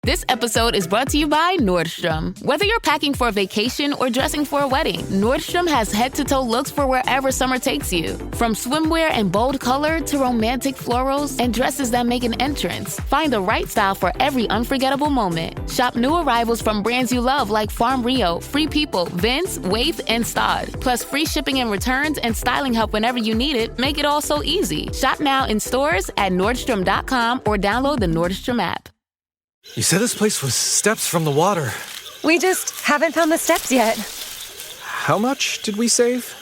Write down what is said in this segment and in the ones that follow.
This episode is brought to you by Nordstrom. Whether you're packing for a vacation or dressing for a wedding, Nordstrom has head-to-toe looks for wherever summer takes you. From swimwear and bold color to romantic florals and dresses that make an entrance, find the right style for every unforgettable moment. Shop new arrivals from brands you love like Farm Rio, Free People, Vince, Wait, and Stod. Plus free shipping and returns and styling help whenever you need it make it all so easy. Shop now in stores at Nordstrom.com or download the Nordstrom app. You said this place was steps from the water. We just haven't found the steps yet. How much did we save?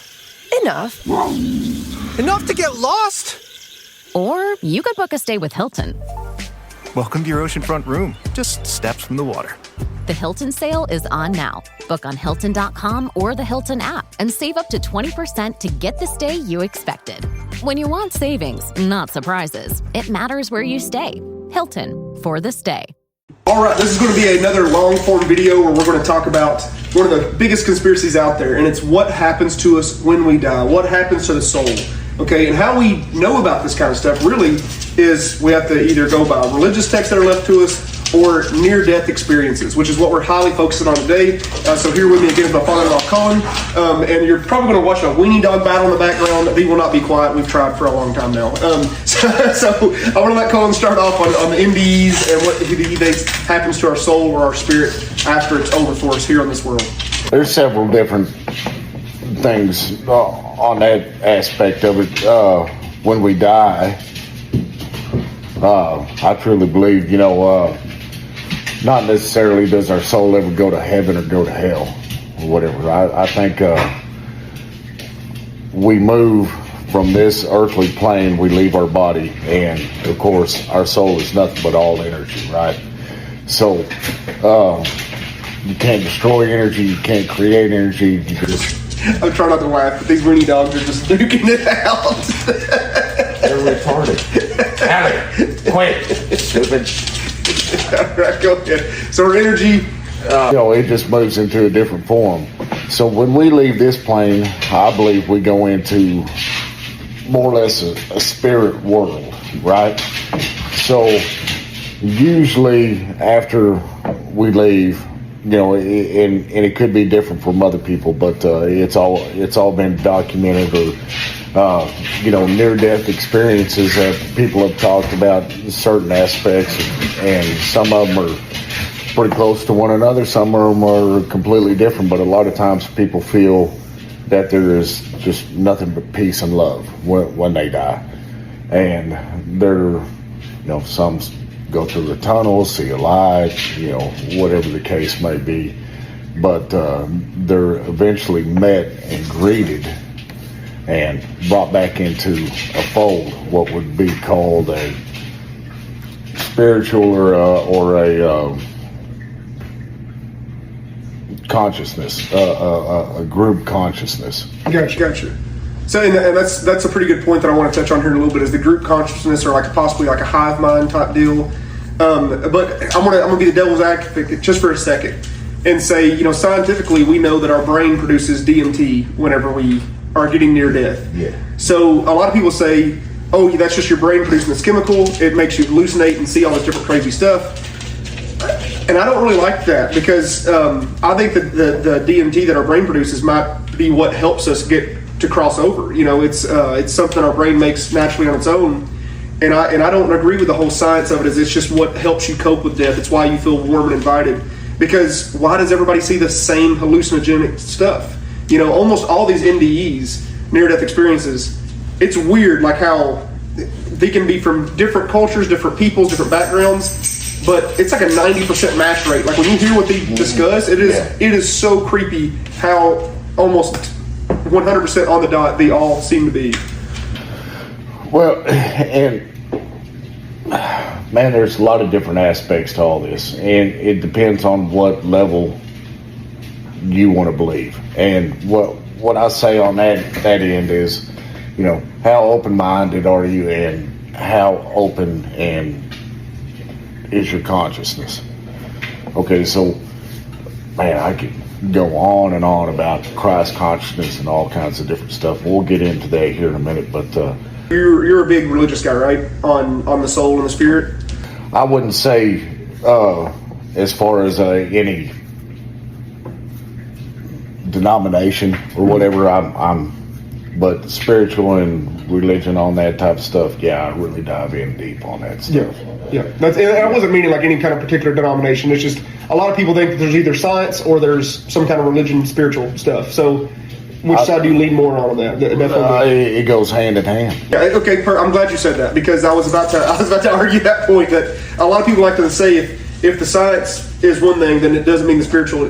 Enough. Enough to get lost? Or you could book a stay with Hilton. Welcome to your oceanfront room, just steps from the water. The Hilton sale is on now. Book on Hilton.com or the Hilton app and save up to 20% to get the stay you expected. When you want savings, not surprises, it matters where you stay. Hilton, for the stay. All right, this is going to be another long-form video where we're going to talk about one of the biggest conspiracies out there, and it's what happens to us when we die, what happens to the soul, okay? And how we know about this kind of stuff really is we have to either go by religious texts that are left to us or near-death experiences, which is what we're highly focusing on today. So here with me again is my father-in-law, Colin, and you're probably going to watch a weenie dog battle in the background. He will not be quiet. We've tried for a long time now. So I want to let Colin start off on the NDEs and what he thinks happens to our soul or our spirit after it's over for us here on this world. There's several different things on that aspect of it. When we die, I truly believe, not necessarily does our soul ever go to heaven or go to hell or whatever. I think we move from this earthly plane, we leave our body, and of course our soul is nothing but all energy, right? So you can't destroy energy, you can't create energy. You just... I'm trying not to laugh, but these weenie dogs are just duking it out. They're retarded. Allie, quit, stupid. All right, go ahead. So our energy... it just moves into a different form. So when we leave this plane, I believe we go into more or less a spirit world, right? So usually after we leave, and it could be different from other people, but it's all been documented or near-death experiences that people have talked about certain aspects, and some of them are pretty close to one another, some of them are completely different, but a lot of times people feel that there is just nothing but peace and love when they die. And they're, some go through the tunnel, see a light, whatever the case may be, but they're eventually met and greeted and brought back into a fold, what would be called a spiritual or a consciousness, a group consciousness. Gotcha. So, and that's a pretty good point that I want to touch on here in a little bit, is the group consciousness, or possibly a hive mind type deal. But I'm gonna be the devil's advocate just for a second and say, scientifically we know that our brain produces DMT whenever we are getting near death. Yeah. So a lot of people say, oh, that's just your brain producing this chemical. It makes you hallucinate and see all this different crazy stuff. And I don't really like that, because I think that the DMT that our brain produces might be what helps us get to cross over. It's something our brain makes naturally on its own. And I don't agree with the whole science of it, as it's just what helps you cope with death. It's why you feel warm and invited. Because why does everybody see the same hallucinogenic stuff? Almost all these NDEs, near-death experiences, it's weird how they can be from different cultures, different peoples, different backgrounds, but it's like a 90% match rate. When you hear what they discuss, it is so creepy how almost 100% on the dot they all seem to be. Well, and man, there's a lot of different aspects to all this, and it depends on what level you want to believe. And what I say on that end is, how open-minded are you, and how open and is your consciousness? Okay, so man, I could go on and on about Christ consciousness and all kinds of different stuff. We'll get into that here in a minute, but you're a big religious guy, right? On the soul and the spirit. I wouldn't say as far as any denomination or whatever, but spiritual and religion on that type of stuff, yeah, I really dive in deep on that stuff. Yeah. And I wasn't meaning like any kind of particular denomination. It's just a lot of people think that there's either science or there's some kind of religion, spiritual stuff. So which side do you lean more on that? It goes hand in hand. Yeah, okay, I'm glad you said that, because I was about to argue that point, that a lot of people like to say if the science is one thing, then it doesn't mean the spiritual,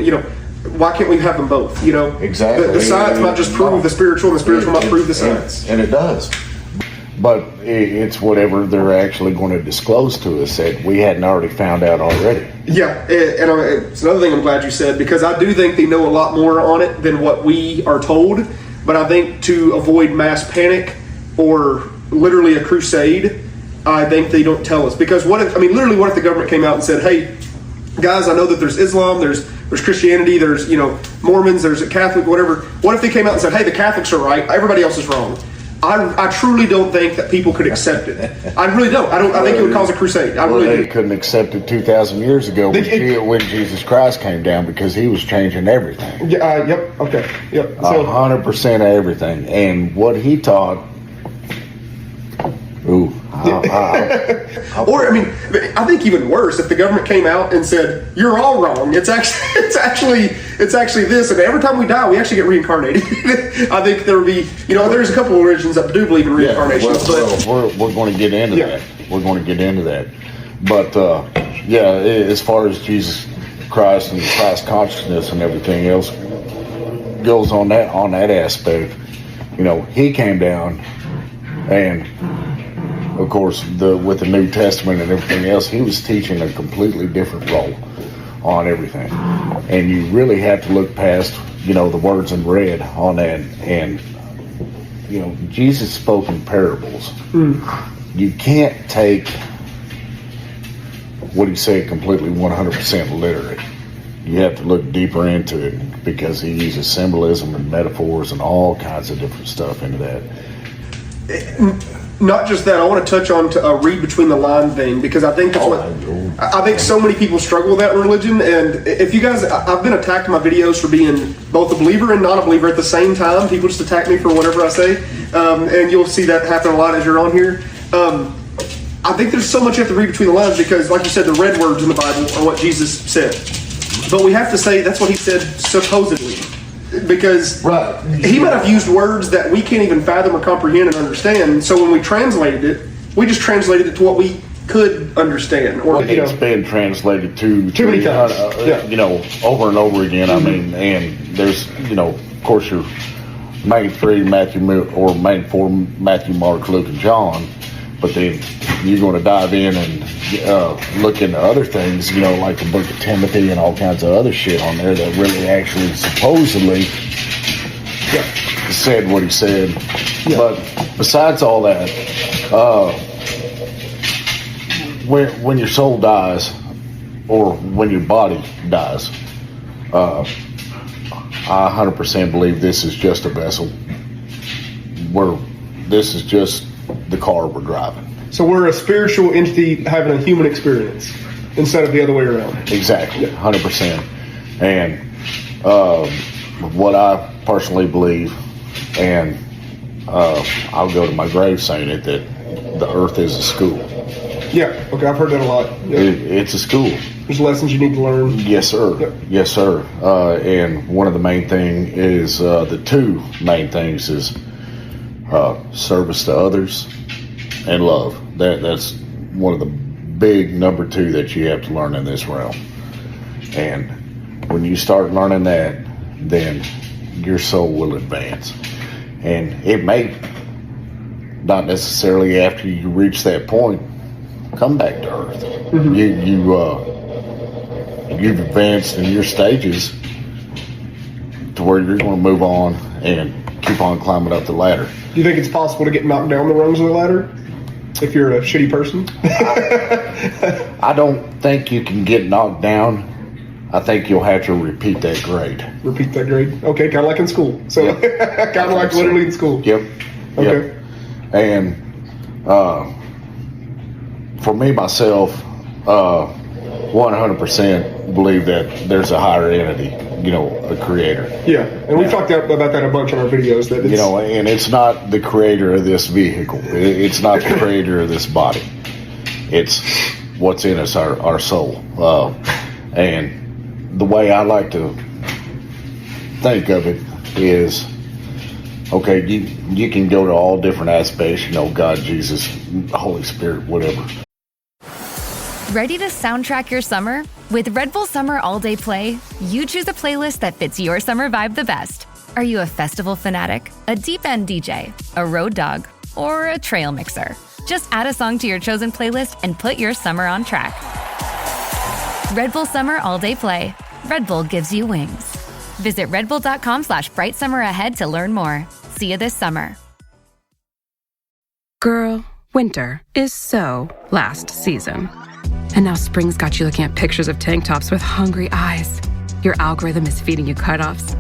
why can't we have them both? Exactly. The science might just prove the spiritual, and the spiritual might prove the science. And it does. But it's whatever they're actually going to disclose to us that we hadn't already found out already. Yeah, and it's another thing I'm glad you said, because I do think they know a lot more on it than what we are told. But I think to avoid mass panic or literally a crusade, I think they don't tell us. Because what if the government came out and said, hey, guys, I know that there's Islam, there's Christianity, there's Mormons, there's a Catholic, whatever. What if they came out and said, hey, the Catholics are right, everybody else is wrong? I truly don't think that people could accept it. I really don't. I think it would cause a crusade. They couldn't accept it 2,000 years ago when Jesus Christ came down, because he was changing everything. Yep. Okay. Yep. So 100% of everything, and what he taught. Ooh. I think even worse, if the government came out and said, you're all wrong, it's actually this, and every time we die we actually get reincarnated. I think there would be, there's a couple of religions that do believe in reincarnation. We're going to get into that. We're going to get into that. But as far as Jesus Christ and Christ consciousness and everything else goes on that aspect, he came down, and of course, with the New Testament and everything else, he was teaching a completely different role on everything. And you really have to look past, the words in red on that. And, Jesus spoke in parables. You can't take what he said completely 100% literate. You have to look deeper into it, because he uses symbolism and metaphors and all kinds of different stuff into that. Not just that, I want to touch on a read between the line thing, because I think I think so many people struggle with that in religion. And if you guys, I've been attacked in my videos for being both a believer and not a believer at the same time. People just attack me for whatever I say, and you'll see that happen a lot as you're on here. I think there's so much you have to read between the lines, because, like you said, the red words in the Bible are what Jesus said, but we have to say that's what he said supposedly. Because he might have used words that we can't even fathom or comprehend and understand. So when we translated it, we just translated it to what we could understand. Or it's been translated too many times. Over and over again. I mean, and there's, of course, your main three, main four, Matthew, Mark, Luke, and John. But then you're going to dive in and look into other things, like the Book of Timothy and all kinds of other shit on there that really actually supposedly said what he said. Yeah. But besides all that, when your soul dies, or when your body dies, I 100% believe this is just a vessel. This is just the car we're driving. So we're a spiritual entity having a human experience instead of the other way around. Exactly, 100%. And what I personally believe, and I'll go to my grave saying it, that the earth is a school. Yeah, okay, I've heard that a lot. Yeah. It's a school. There's lessons you need to learn. Yes, sir. Yep. Yes, sir. And one of the main thing is, the two main things is service to others and love. That's one of the big number two that you have to learn in this realm. And when you start learning that, then your soul will advance. And it may not necessarily, after you reach that point, come back to earth. Mm-hmm. You've advanced in your stages to where you're going to move on and keep on climbing up the ladder. Do you think it's possible to get knocked down the rungs of the ladder if you're a shitty person? I don't think you can get knocked down. I think you'll have to repeat that grade. Repeat that grade? Okay, kind of like in school. So, yep. Kind of like literally in school. Yep. Okay. Yep. And for me, myself, 100% believe that there's a higher entity, a creator. Yeah, and we've talked about that a bunch on our videos. That it's, and it's not the creator of this vehicle. It's not the creator of this body. It's what's in us, our soul. And the way I like to think of it is, okay, you can go to all different aspects, God, Jesus, Holy Spirit, whatever. Ready to soundtrack your summer? With Red Bull Summer All Day Play, you choose a playlist that fits your summer vibe the best. Are you a festival fanatic, a deep end DJ, a road dog, or a trail mixer? Just add a song to your chosen playlist and put your summer on track. Red Bull Summer All Day Play. Red Bull gives you wings. Visit redbull.com/brightsummer ahead to learn more. See you this summer. Girl, winter is so last season. And now spring's got you looking at pictures of tank tops with hungry eyes. Your algorithm is feeding you cutoffs.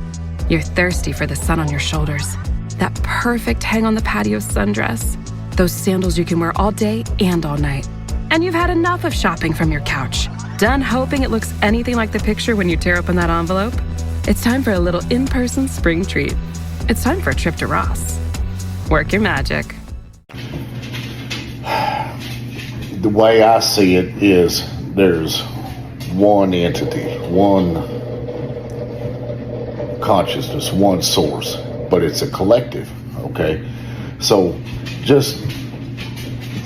You're thirsty for the sun on your shoulders. That perfect hang on the patio sundress. Those sandals you can wear all day and all night. And you've had enough of shopping from your couch. Done hoping it looks anything like the picture when you tear open that envelope? It's time for a little in-person spring treat. It's time for a trip to Ross. Work your magic. The way I see it is there's one entity, one consciousness, one source, but it's a collective, okay? So just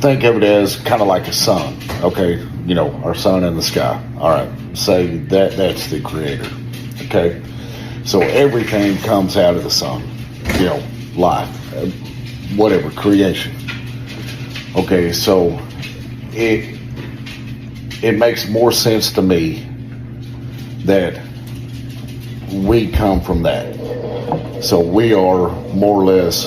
think of it as kind of like a sun, okay? Our sun in the sky. All right, say that's the creator, okay? So everything comes out of the sun, life, whatever, creation. Okay, so it makes more sense to me that we come from that. So we are more or less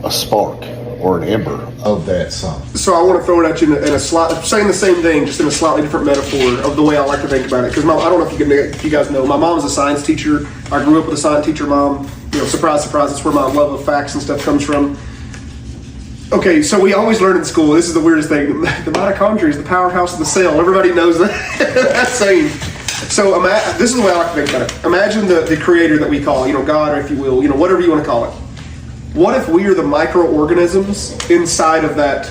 a spark or an ember of that sun. So I want to throw it at you in a saying the same thing, just in a slightly different metaphor of the way I like to think about it. Because I don't know if you guys know, my mom's a science teacher. I grew up with a science teacher mom. Surprise, surprise, that's where my love of facts and stuff comes from. Okay, so we always learn in school, this is the weirdest thing, the mitochondria is the powerhouse of the cell. Everybody knows that saying. So this is the way I like to think about it. Imagine the creator that we call, God, or if you will, whatever you want to call it. What if we are the microorganisms inside of that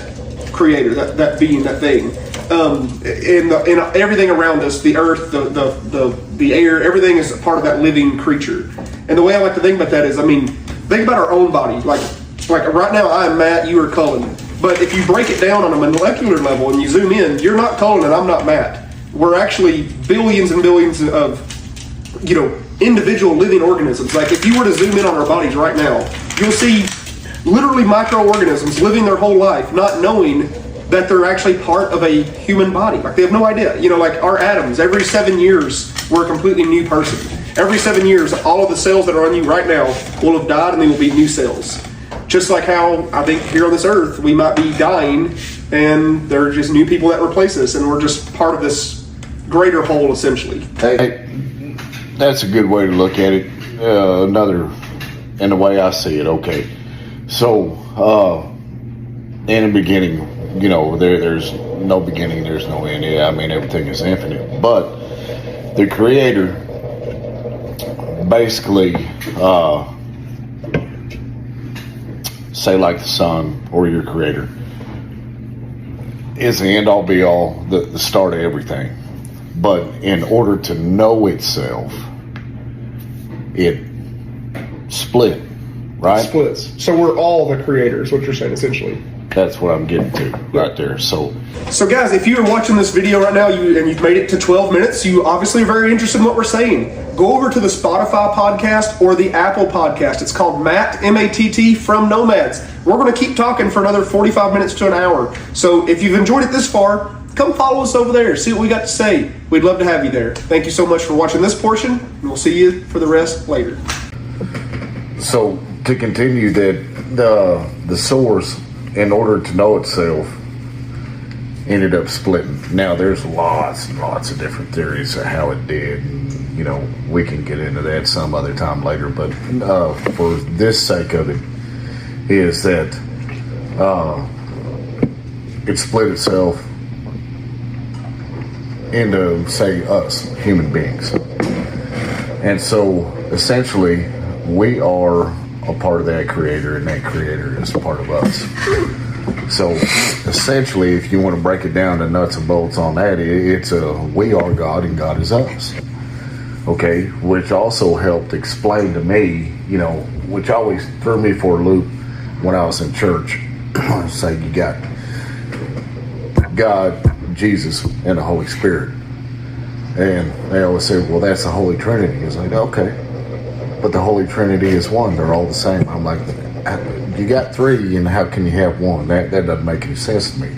creator, that being, that thing? In everything around us, the earth, the air, everything is a part of that living creature. And the way I like to think about that is, think about our own body. Like right now, I'm Matt, you are Cullen. But if you break it down on a molecular level and you zoom in, you're not Cullen and I'm not Matt. We're actually billions and billions of, individual living organisms. Like if you were to zoom in on our bodies right now, you'll see literally microorganisms living their whole life not knowing that they're actually part of a human body. Like they have no idea. Like our atoms, every 7 years, we're a completely new person. Every 7 years, all of the cells that are on you right now will have died and they will be new cells. Just like how I think here on this earth, we might be dying and there are just new people that replace us and we're just part of this greater whole essentially. Hey, that's a good way to look at it. In the way I see it, okay. So, in the beginning, there's no beginning, there's no end. Everything is infinite. But the creator basically, say like the sun or your creator, is the end all be all, the start of everything. But in order to know itself, it split, right? It splits. So we're all the creators, what you're saying essentially. That's what I'm getting to right there. So guys, if you're watching this video right now and you've made it to 12 minutes, you obviously are very interested in what we're saying. Go over to the Spotify podcast or the Apple podcast. It's called Matt, M-A-T-T, From Nomads. We're going to keep talking for another 45 minutes to an hour. So if you've enjoyed it this far, come follow us over there. See what we got to say. We'd love to have you there. Thank you so much for watching this portion, and we'll see you for the rest later. So to continue that, the source, in order to know itself, ended up splitting. Now there's lots and lots of different theories of how it did. We can get into that some other time later, but for this sake of it, is that it split itself into, say, us, human beings. And so, essentially, we are a part of that creator, and that creator is a part of us. So, essentially, if you want to break it down to nuts and bolts on that, it's we are God and God is us. Okay, which also helped explain to me, you know, which always threw me for a loop when I was in church. Say you got God, Jesus, and the Holy Spirit. And they always say, well, that's the Holy Trinity. It's like, okay, but the Holy Trinity is one. They're all the same. I'm like, you got three, and how can you have one? That doesn't make any sense to me.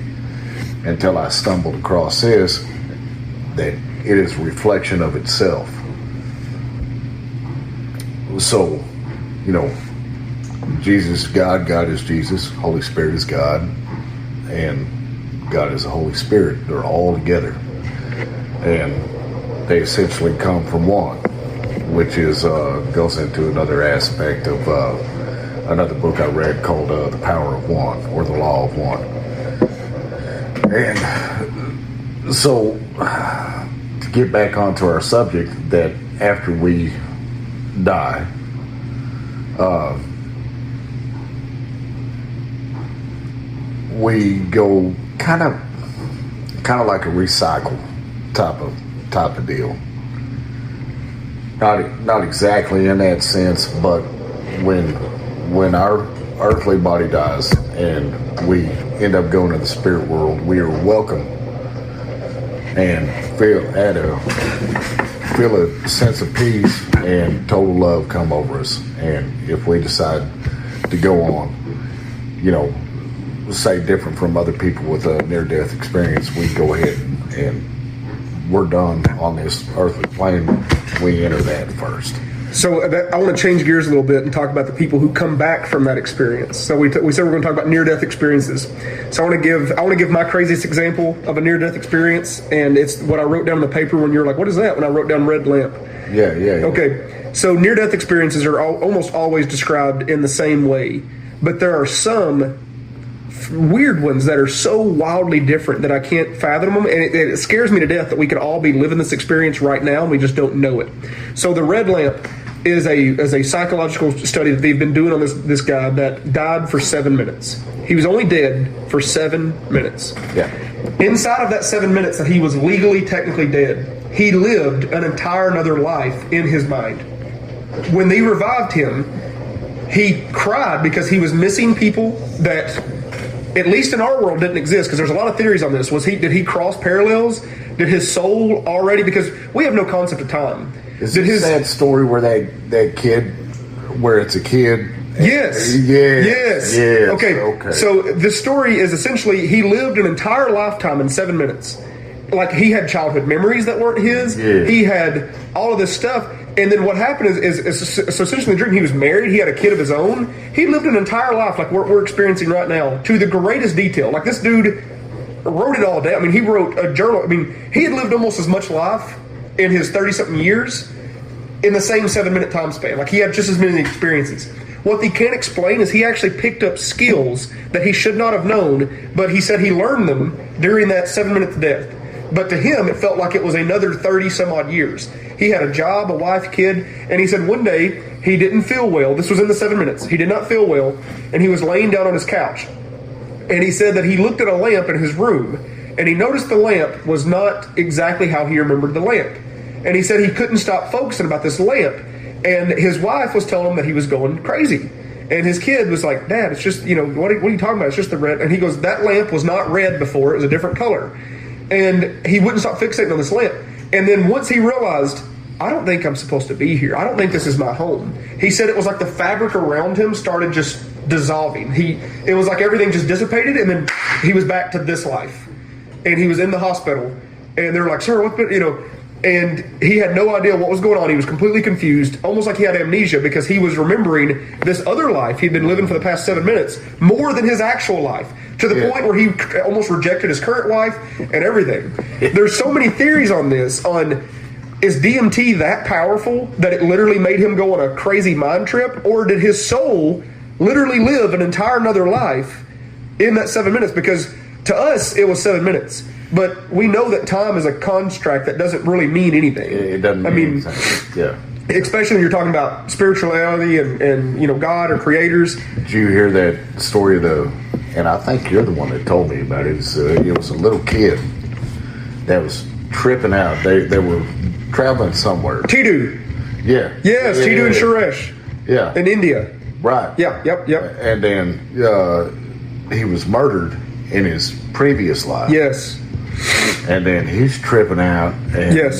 Until I stumbled across this, that it is a reflection of itself. So, you know, Jesus is God, God is Jesus, Holy Spirit is God, and God is the Holy Spirit. They're all together. And they essentially come from one, which is goes into another aspect of another book I read called The Power of One, or The Law of One. And so, to get back onto our subject, that after we die, we go kind of like a recycle type of deal. Not exactly in that sense, but when our earthly body dies and we end up going to the spirit world, we are welcome and feel a sense of peace and total love come over us. And if we decide to go on, you know, say different from other people with a near-death experience, we go ahead and we're done on this earthly plane. We enter that first. So I want to change gears a little bit and talk about the people who come back from that experience. So we said we're going to talk about near-death experiences. So I want to give my craziest example of a near-death experience, and it's what I wrote down in the paper when you're like, "What is that?" When I wrote down red lamp. Yeah. Okay. So near-death experiences are almost always described in the same way, but there are some weird ones that are so wildly different that I can't fathom them, and it scares me to death that we could all be living this experience right now and we just don't know it. So the red lamp is a psychological study that they've been doing on this guy that died for 7 minutes. He was only dead for 7 minutes. Yeah. Inside of that 7 minutes that he was legally technically dead, he lived an entire another life in his mind. When they revived him, he cried because he was missing people that, at least in our world, didn't exist, because there's a lot of theories on this. Did he cross parallels? Did his soul already, because we have no concept of time. Is it that story where that kid, where it's a kid? Yes. Yes. Okay. So the story is essentially he lived an entire lifetime in 7 minutes. Like, he had childhood memories that weren't his. Yeah. He had all of this stuff. And then what happened is so essentially in the dream, he was married. He had a kid of his own. He lived an entire life like we're experiencing right now to the greatest detail. Like, this dude wrote it all down. I mean, he wrote a journal. I mean, he had lived almost as much life in his 30-something years in the same 7 minute time span. Like, he had just as many experiences. What he can't explain is he actually picked up skills that he should not have known, but he said he learned them during that 7 minutes death. But to him, it felt like it was another 30 some odd years. He had a job, a wife, kid, and he said one day he didn't feel well. This was in the 7 minutes. He did not feel well, and he was laying down on his couch. And he said that he looked at a lamp in his room, and he noticed the lamp was not exactly how he remembered the lamp. And he said he couldn't stop focusing about this lamp. And his wife was telling him that he was going crazy. And his kid was like, "Dad, it's just, what are you talking about? It's just the red." And he goes, "That lamp was not red before. It was a different color." And he wouldn't stop fixating on this lamp. And then once he realized, "I don't think I'm supposed to be here. I don't think this is my home." He said it was like the fabric around him started just dissolving. It was like everything just dissipated, and then he was back to this life. And he was in the hospital, and they were like, "Sir, and he had no idea what was going on. He was completely confused, almost like he had amnesia, because he was remembering this other life he'd been living for the past 7 minutes more than his actual life, to the point where he almost rejected his current wife and everything. There's so many theories on this, is DMT that powerful that it literally made him go on a crazy mind trip, or did his soul literally live an entire another life in that 7 minutes? Because to us, it was 7 minutes. But we know that time is a construct that doesn't really mean anything. It doesn't mean anything. Yeah. Especially when you're talking about spirituality and God or creators. Did you hear that story and I think you're the one that told me about it. It was a little kid that was tripping out. They were traveling somewhere. Tidu. Yeah. Yes, Tidu and Suresh. Yeah. In India. Right. Yeah, yep. And then he was murdered in his previous life. Yes. And then he's tripping out and,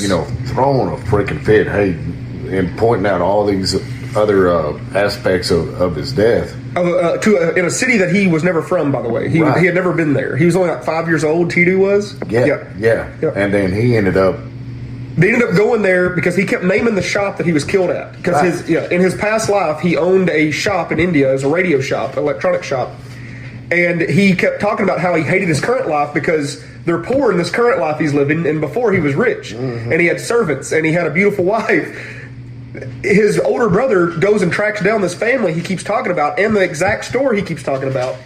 throwing a freaking fit, and pointing out all these other aspects of his death. In a city that he was never from, by the way. He had never been there. He was only like 5 years old, Tidu was. Yeah. And then he ended up... They ended up going there because he kept naming the shop that he was killed at. Because in his past life, he owned a shop in India. It was a radio shop, electronic shop. And he kept talking about how he hated his current life because they're poor in this current life he's living, and before he was rich. Mm-hmm. And he had servants, and he had a beautiful wife. His older brother goes and tracks down this family he keeps talking about and the exact store he keeps talking about.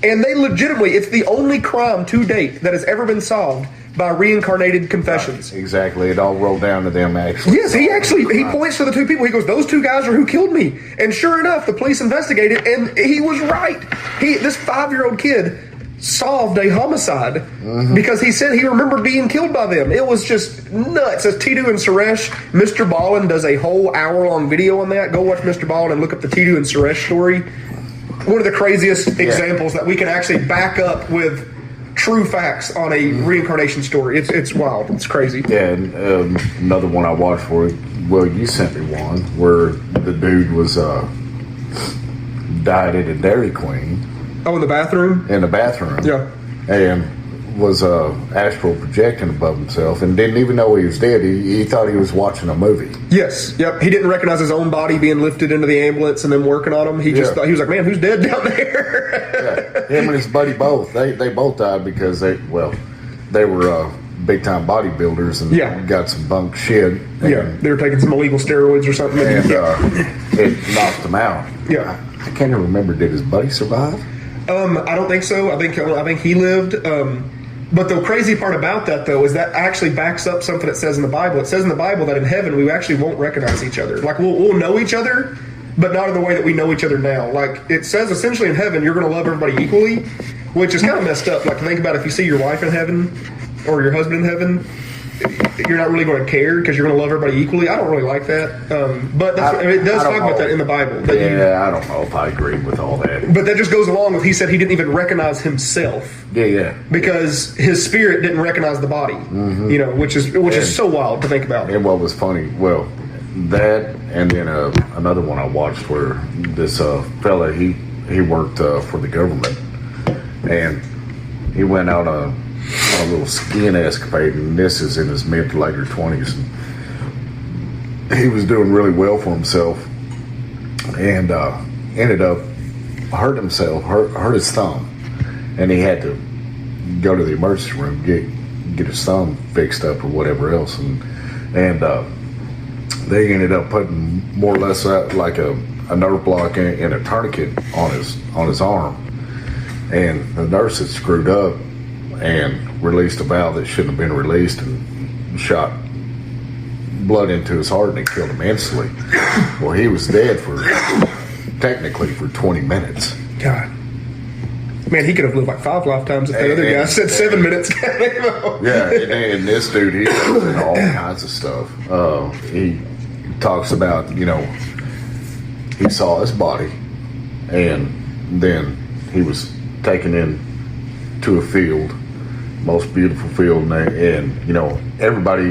And they legitimately, it's the only crime to date that has ever been solved by reincarnated confessions. Right, exactly. It all rolled down to them, actually. Yes, he points to the two people. He goes, those two guys are who killed me. And sure enough, the police investigated, and he was right. This 5-year-old kid solved a homicide because he said he remembered being killed by them. It was just nuts. As Tidu and Suresh, Mr. Ballin does a whole hour-long video on that. Go watch Mr. Ballin and look up the Tidu and Suresh story. One of the craziest examples that we can actually back up with true facts on a reincarnation story. It's wild. It's crazy. Yeah, and another one I watched you sent me one where the dude was died at a Dairy Queen. Oh, in the bathroom? In the bathroom. Yeah. And was astral projecting above himself and didn't even know he was dead. He thought he was watching a movie. Yes. Yep. He didn't recognize his own body being lifted into the ambulance and then working on him. He just thought, he was like, man, who's dead down there? Him and his buddy both. They both died because they were big time bodybuilders and got some bunk shit. And, they were taking some illegal steroids or something. And it knocked them out. Yeah. I can't even remember. Did his buddy survive? I don't think so. I think he lived. But the crazy part about that, though, is that actually backs up something it says in the Bible. It says in the Bible that in heaven we actually won't recognize each other. Like we'll know each other, but not in the way that we know each other now. Like it says essentially in heaven you're going to love everybody equally, which is kind of messed up. Like think about if you see your wife in heaven or your husband in heaven, you're not really going to care because you're going to love everybody equally. I don't really like that. But it does talk about that in the Bible. I don't know if I agree with all that. But that just goes along with he said he didn't even recognize himself. Yeah. Because his spirit didn't recognize the body. Mm-hmm. Which is so wild to think about. And what was funny, that and then another one I watched where this fella he worked for the government and he went out on a little skiing escapade, and this is in his mid to later 20s. And he was doing really well for himself, and ended up hurt his thumb, and he had to go to the emergency room get his thumb fixed up or whatever else, and they ended up putting more or less like a nerve block and a tourniquet on his arm, and the nurse had screwed up and released a valve that shouldn't have been released and shot blood into his heart and it killed him instantly. Well, he was dead technically for 20 minutes. God. Man, he could have lived like 5 lifetimes if the other guy said 7 minutes. Yeah, and this dude, he does all kinds of stuff. He talks about, he saw his body and then he was taken in to a field, most beautiful field, and everybody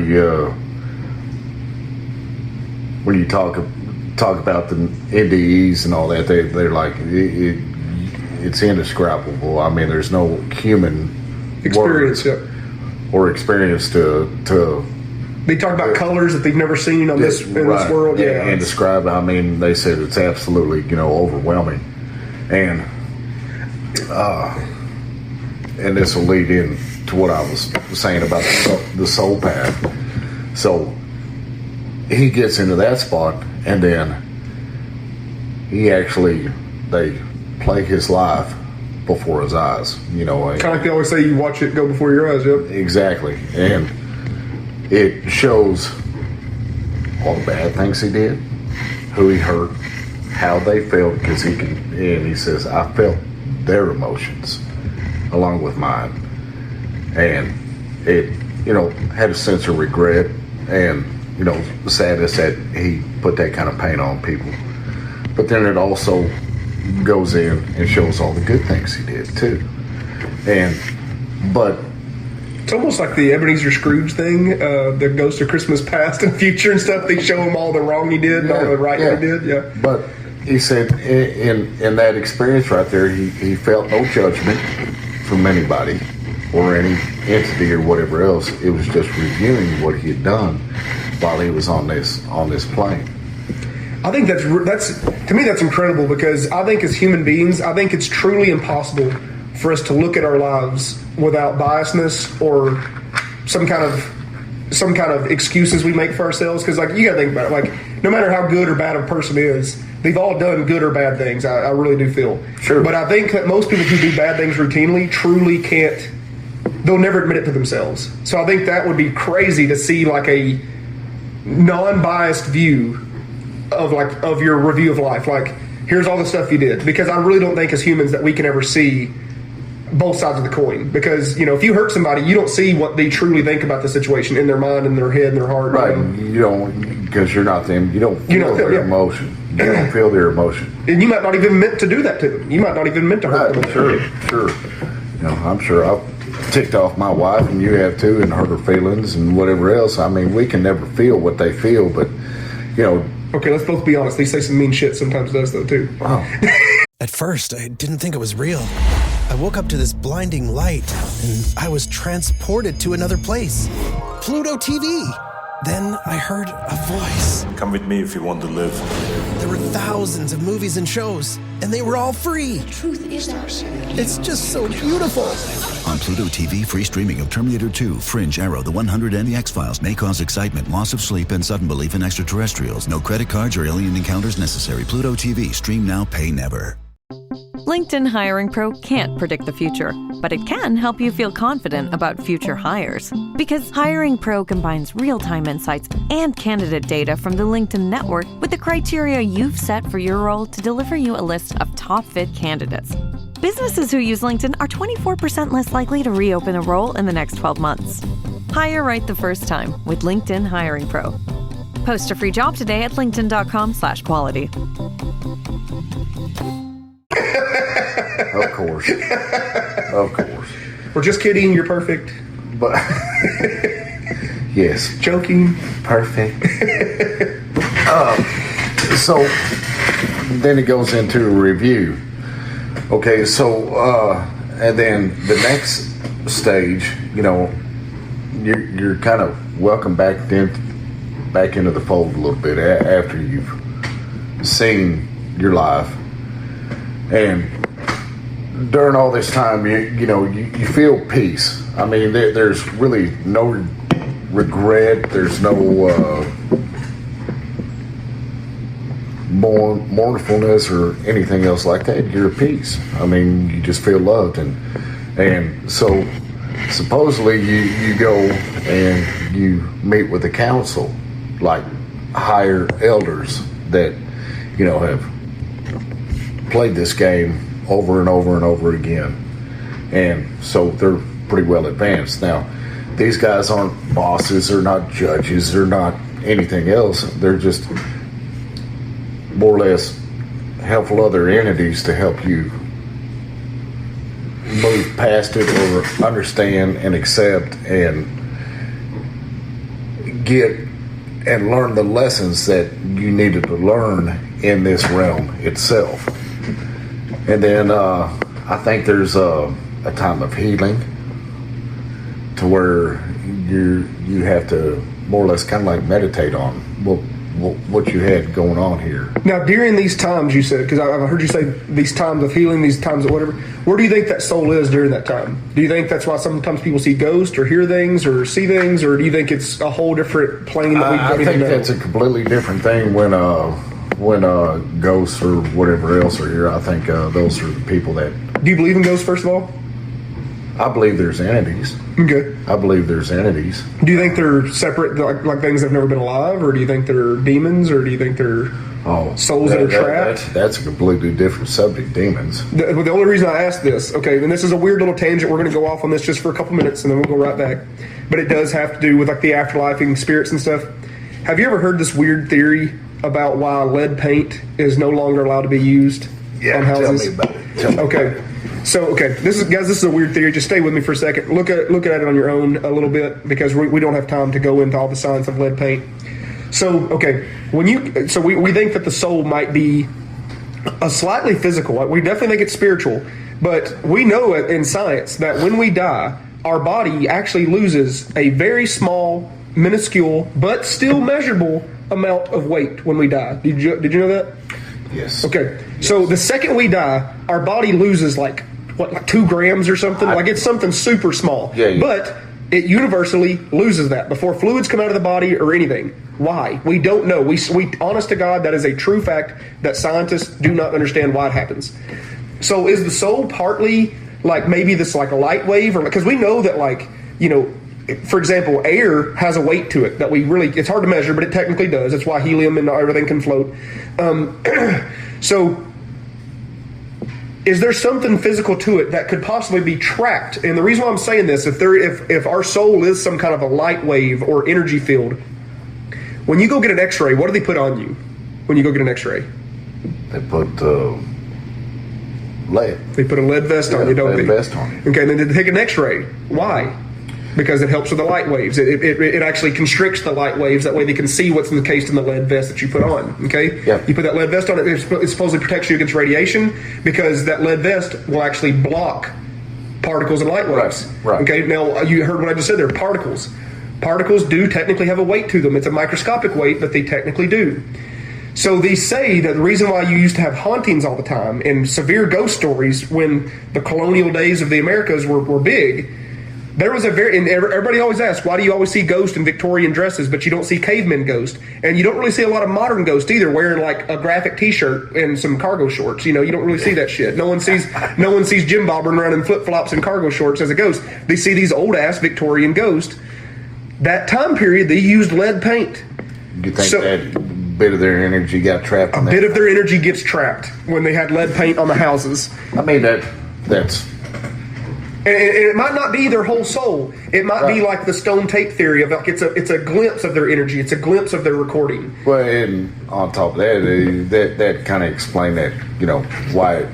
when you talk about the NDEs and all that, they're like it's indescribable. I mean, there's no human experience or experience to. They talk about colors that they've never seen on this world. Yeah, and describe. I mean, they said it's absolutely overwhelming, and this will lead in to what I was saying about the soul path. So he gets into that spot, and then they play his life before his eyes. Kind of like they always say, you watch it go before your eyes. Yep. Exactly, and it shows all the bad things he did, who he hurt, how they felt, because he says, I felt their emotions along with mine, and it had a sense of regret and sadness that he put that kind of pain on people. But then it also goes in and shows all the good things he did too. But it's almost like the Ebenezer Scrooge thing, the Ghost of Christmas Past and Future and stuff. They show him all the wrong he did and all the right he did. Yeah. But he said in that experience right there, he felt no judgment from anybody or any entity or whatever else. It was just reviewing what he had done while he was on this plane. I think that's to me that's incredible, because I think as human beings, I think it's truly impossible for us to look at our lives without biasness or some kind of excuses we make for ourselves. Because you gotta think about it, no matter how good or bad a person is, they've all done good or bad things. I really do feel. Sure. But I think that most people who do bad things routinely truly can't. They'll never admit it to themselves. So I think that would be crazy to see a non-biased view of your review of life. Here's all the stuff you did, because I really don't think as humans that we can ever see both sides of the coin. Because if you hurt somebody, you don't see what they truly think about the situation in their mind, in their head, in their heart. Right. You don't, because you're not them. You don't feel their emotion. You don't feel their emotion. And you might not even meant to do that to them. You might not even meant to hurt them. Sure. I'm sure I've ticked off my wife, and you have too, and hurt her feelings and whatever else. I mean, we can never feel what they feel, but Okay, let's both be honest. They say some mean shit sometimes to us, though, too. Wow. At first, I didn't think it was real. I woke up to this blinding light, and I was transported to another place. Pluto TV. Then I heard a voice. Come with me if you want to live. There were thousands of movies and shows, and they were all free. The truth is our secret. It's just so beautiful. On Pluto TV, free streaming of Terminator 2, Fringe, Arrow, The 100, and The X-Files may cause excitement, loss of sleep, and sudden belief in extraterrestrials. No credit cards or alien encounters necessary. Pluto TV. Stream now, pay never. LinkedIn Hiring Pro can't predict the future, but it can help you feel confident about future hires. Because Hiring Pro combines real-time insights and candidate data from the LinkedIn network with the criteria you've set for your role to deliver you a list of top-fit candidates. Businesses who use LinkedIn are 24% less likely to reopen a role in the next 12 months. Hire right the first time with LinkedIn Hiring Pro. Post a free job today at linkedin.com/quality. Of course. We're just kidding. You're perfect. But yes, joking. Perfect. So then it goes into a review. Okay, so and then the next stage, you're kind of welcome back into the fold a little bit after you've seen your life. And during all this time, you feel peace. I mean, there's really no regret. There's no mournfulness or anything else like that. You're at peace. I mean, you just feel loved, and so supposedly you go and you meet with the council, like higher elders that have played this game over and over and over again, and so they're pretty well advanced. Now, these guys aren't bosses, they're not judges, they're not anything else. They're just more or less helpful other entities to help you move past it or understand and accept and get and learn the lessons that you needed to learn in this realm itself. And then I think there's a time of healing to where you have to more or less kind of like meditate on what you had going on here. Now, during these times, you said, because I've heard you say these times of healing, these times of whatever, where do you think that soul is during that time? Do you think that's why sometimes people see ghosts or hear things or see things, or do you think it's a whole different plane that we don't even know? I think that's a completely different thing when when ghosts or whatever else are here, I think those are the people that... Do you believe in ghosts, first of all? I believe there's entities. Okay. I believe there's entities. Do you think they're separate, like things that have never been alive, or do you think they're demons, or do you think they're souls that are trapped? That's a completely different subject, demons. The only reason I asked this, okay, and this is a weird little tangent, we're going to go off on this just for a couple minutes, and then we'll go right back. But it does have to do with like the afterlife and spirits and stuff. Have you ever heard this weird theory about why lead paint is no longer allowed to be used on houses? Tell me about it. Okay. So, this is a weird theory. Just stay with me for a second. Look at it on your own a little bit, because we don't have time to go into all the science of lead paint. So, we think that the soul might be a slightly physical. We definitely think it's spiritual, but we know in science that when we die, our body actually loses a very small, minuscule, but still measurable amount of weight when we die. Did you know that? Yes. Okay. So the second we die, our body loses like 2 grams or something? Like it's something super small. Yeah. But it universally loses that before fluids come out of the body or anything. Why? We don't know. We honest to God, that is a true fact that scientists do not understand why it happens. So is the soul partly like maybe this like a light wave? Or because we know that for example, air has a weight to it that it's hard to measure, but it technically does. That's why helium and everything can float. So is there something physical to it that could possibly be trapped? And the reason why I'm saying this, if our soul is some kind of a light wave or energy field, when you go get an x-ray, what do they put on you when you go get an x-ray? They put lead. They put a lead vest on you, don't they? Lead vest on you. Okay, then they take an x-ray. Why? Because it helps with the light waves. It actually constricts the light waves. That way they can see what's encased in the lead vest that you put on. Okay? Yeah. You put that lead vest on it supposedly protects you against radiation, because that lead vest will actually block particles and light waves. Right. Okay? Now, you heard what I just said there. Particles. Particles do technically have a weight to them. It's a microscopic weight, but they technically do. So they say that the reason why you used to have hauntings all the time and severe ghost stories when the colonial days of the Americas were big, there was and everybody always asks, why do you always see ghosts in Victorian dresses, but you don't see cavemen ghosts? And you don't really see a lot of modern ghosts either, wearing like a graphic t-shirt and some cargo shorts. You don't really see that shit. No one sees Jim bobbing around in flip-flops and cargo shorts as a ghost. They see these old-ass Victorian ghosts. That time period, they used lead paint. You think that bit of their energy got trapped in that? A bit of their energy gets trapped when they had lead paint on the houses. I mean, that's... And it might not be their whole soul. It might be like the stone tape theory of like it's a glimpse of their energy. It's a glimpse of their recording. Well, and on top of that kind of explained that, why it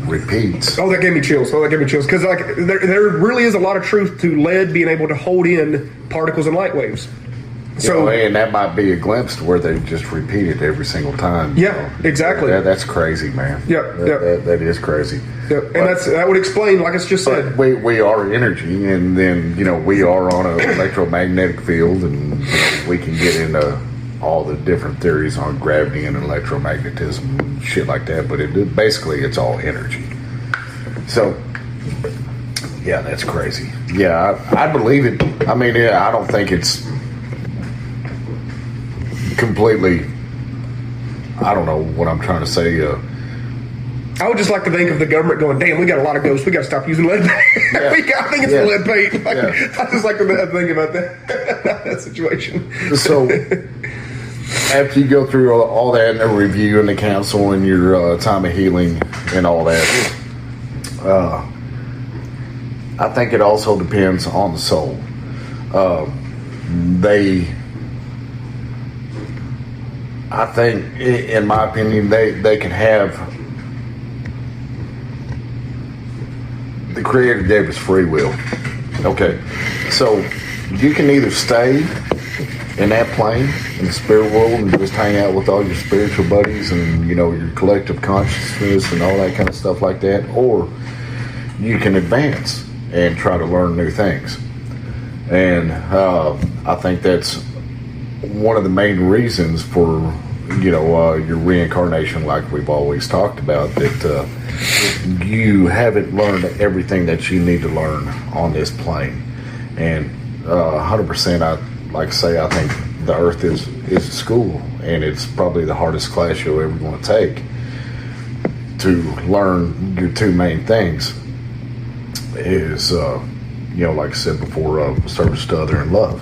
repeats. Oh, that gave me chills. Because there really is a lot of truth to lead being able to hold in particles and light waves. So, and that might be a glimpse to where they just repeat it every single time. Yeah, exactly. That's crazy, man. That is crazy. Yep. And that would explain, like I just said. We are energy, and then, we are on an electromagnetic field, and we can get into all the different theories on gravity and electromagnetism and shit like that, but basically it's all energy. So, yeah, that's crazy. Yeah, I believe it. I mean, I don't think it's completely, I don't know what I'm trying to say. I would just like to think of the government going, damn, we got a lot of ghosts, we got to stop using lead paint. Yeah. I think it's the lead paint. I just like to think about that situation. So after you go through all that and the review and the council and your time of healing and all that, I think it also depends on the soul. I think, in my opinion, they can have, the Creator gave us free will. Okay, so you can either stay in that plane, in the spirit world, and just hang out with all your spiritual buddies and, your collective consciousness and all that kind of stuff like that, or you can advance and try to learn new things. And I think that's one of the main reasons for your reincarnation, like we've always talked about, that you haven't learned everything that you need to learn on this plane. And 100%, I think the earth is a school, and it's probably the hardest class you'll ever want to take, to learn your two main things is, like I said before, service to other and love.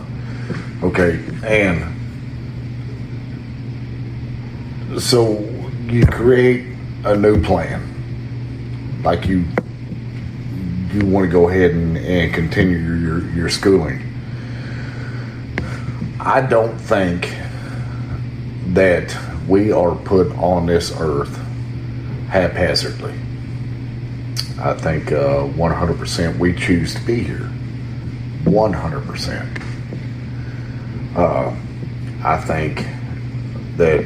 Okay, and so you create a new plan, like you want to go ahead and continue your schooling. I don't think that we are put on this earth haphazardly. I think 100% we choose to be here. 100%. I think that